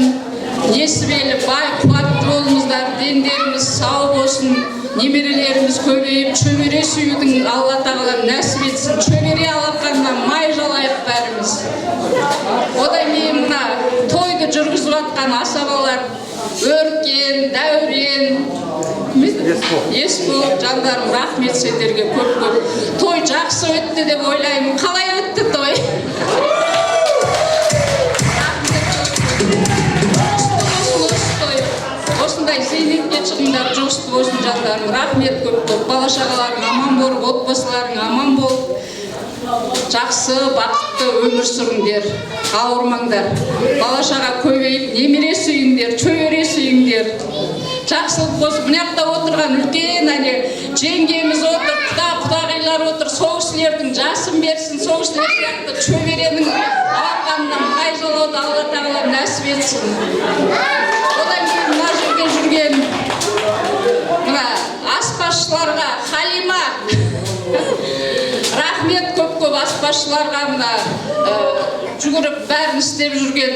S13: несібелі бай қуатты болыңыздар, дендеріміз сау болсын, немерелеріміз көбейіп, шөбере сүюдің Алла тағала нәсіп етсін. Шөбере алақанынан май жалайық бәріміз. Одан кейін мына тойды жүргізіп жатқан асабалар Өркен, Дәурен, Есбол, жандарым рахмет сендерге көп. Той жақсы өтті деп ойлаймын. Қалай өтті той? Осындай зейнетке шығыңдар, жұғысты болсын жандарым. Рахмет көп. Бала шағаларың аман болып, отбасыларың аман болып, жақсы, бақытты өмір сүріңдер, ауырмаңдар. Бала шаға көбейіп, немере сүйіңдер, шөбере сүйіңдер. Жақсылық болсын. Мына жақта отырған үлкен жеңгеміз отыр, құдағилар отыр. Сол кісілердің жасын берсін, сол кісілер сияқты шөберенің алақанынан май жалауды Алла тағала нәсіп етсін. Одан кейін мына жерге жүрген мына аспазшыларға, Халима, рахмет көп аспазшыларға, мына жүгіріп бәрін істеп жүрген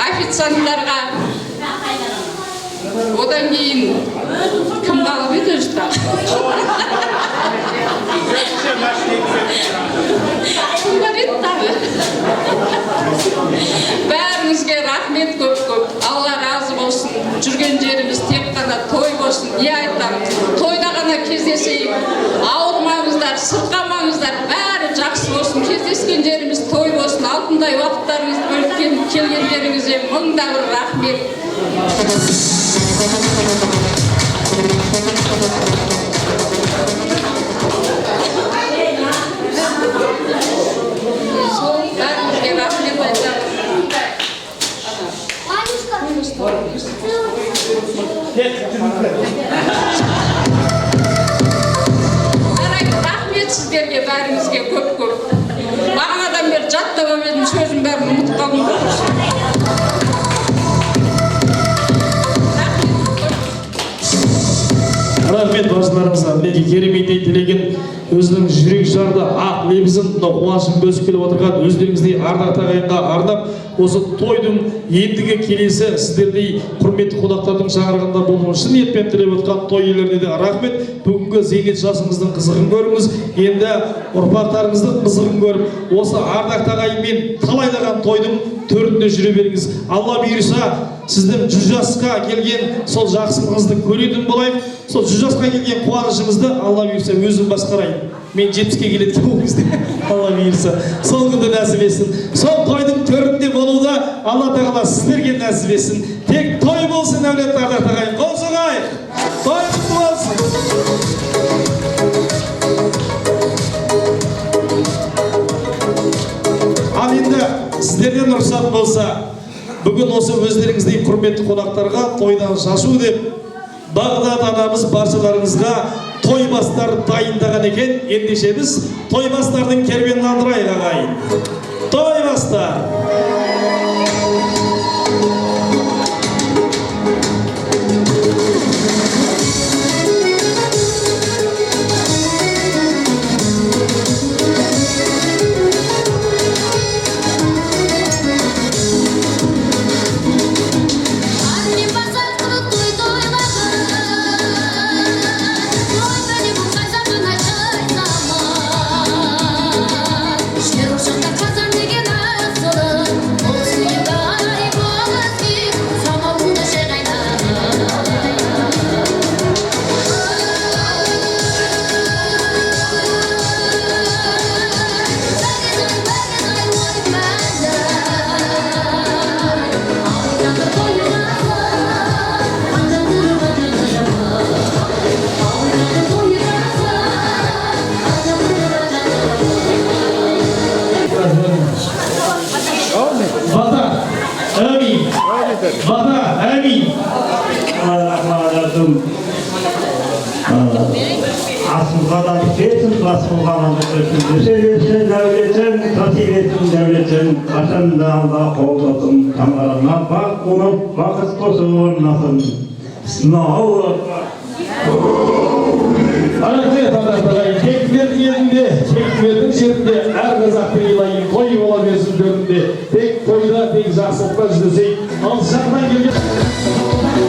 S13: официанттарға. Одан кейін кім қалып еді өшті? Кім бар еді тағы? Бәріңізге рахмет көп. Алла разы болсын. Жүрген жеріміз тек қана той болсын. Не айтамыз? Тойда ғана кездесейік. Ауырмаңыздар, сырқамаңыздар. Бәрі жақсы болсын. Кездескен жеріміз той болсын. Алтындай уақыттарыңызды бөліп келгендеріңізге мыңда бір рахмет. Бәрімізге рахмет айтамын. Рахмет сіздерге бәріңізге көп. Бағанадан бері жаттап едім, сөзім бәрін ұмытып қалдым.
S1: Рахмет баршаларыңызға. Мінекей кереметтей тілеген өзінің жүрек жарды ақ лебізін қуанышын бөлісіп келіп отырған өздеріңіздей ардақты ағайынға арнап, осы тойдың ендігі келесі сіздердей құрметті қонақтардың шақырғанда болуын шын ниетпен тілеп отқан той иелеріне де рахмет. Бүгінгі зейнет жасыңыздың қызығын көріңіз, енді ұрпақтарыңыздың қызығын көріп, осы ардақты ағайынмен талайлаған тойдың төрінде жүре беріңіз. Алла бұйырса, сіздің 100 жасқа келген сол жақсылығыңызды көретін болайық. Сол 100 жасқа келген қуанышыңызды Алла бұйырса өзім басқарайын. Мен 70-ке келеді ол кезде. Алла бұйырса, сол күнді нәсіп етсін. Сол тойдың төрінде болуды Алла тағала сіздерге нәсіп етсін. Тек той болсын, әулетті ардақты ағайын. Қол соғайық. Той құтты болсын. Ал енді сіздерден рұқсат болса, бүгін осы өздеріңіздей құрметті қонақтарға тойдан шашу деп Бағдат анамыз баршаларыңызға той бастар дайындаған екен. Ендеше біз той бастардың керуенін алдырайық ағайын. Той бастар.
S16: Казан деген асылы
S20: Allah'ım asılgadan kesin basılgadan kesin düşersin devletin katibetin devletin kaçanda Allah kovdasın kamerana bak onu bakız kosunmasın Bismillah.
S1: Anaklıya tanrıtağayın, keklerin yerinde, keklerin жерінде әр қазақтың илайын той бола берсін төрінде. Тек тойда, тек жақсылықта жүздесейік. Алыс жақтан келген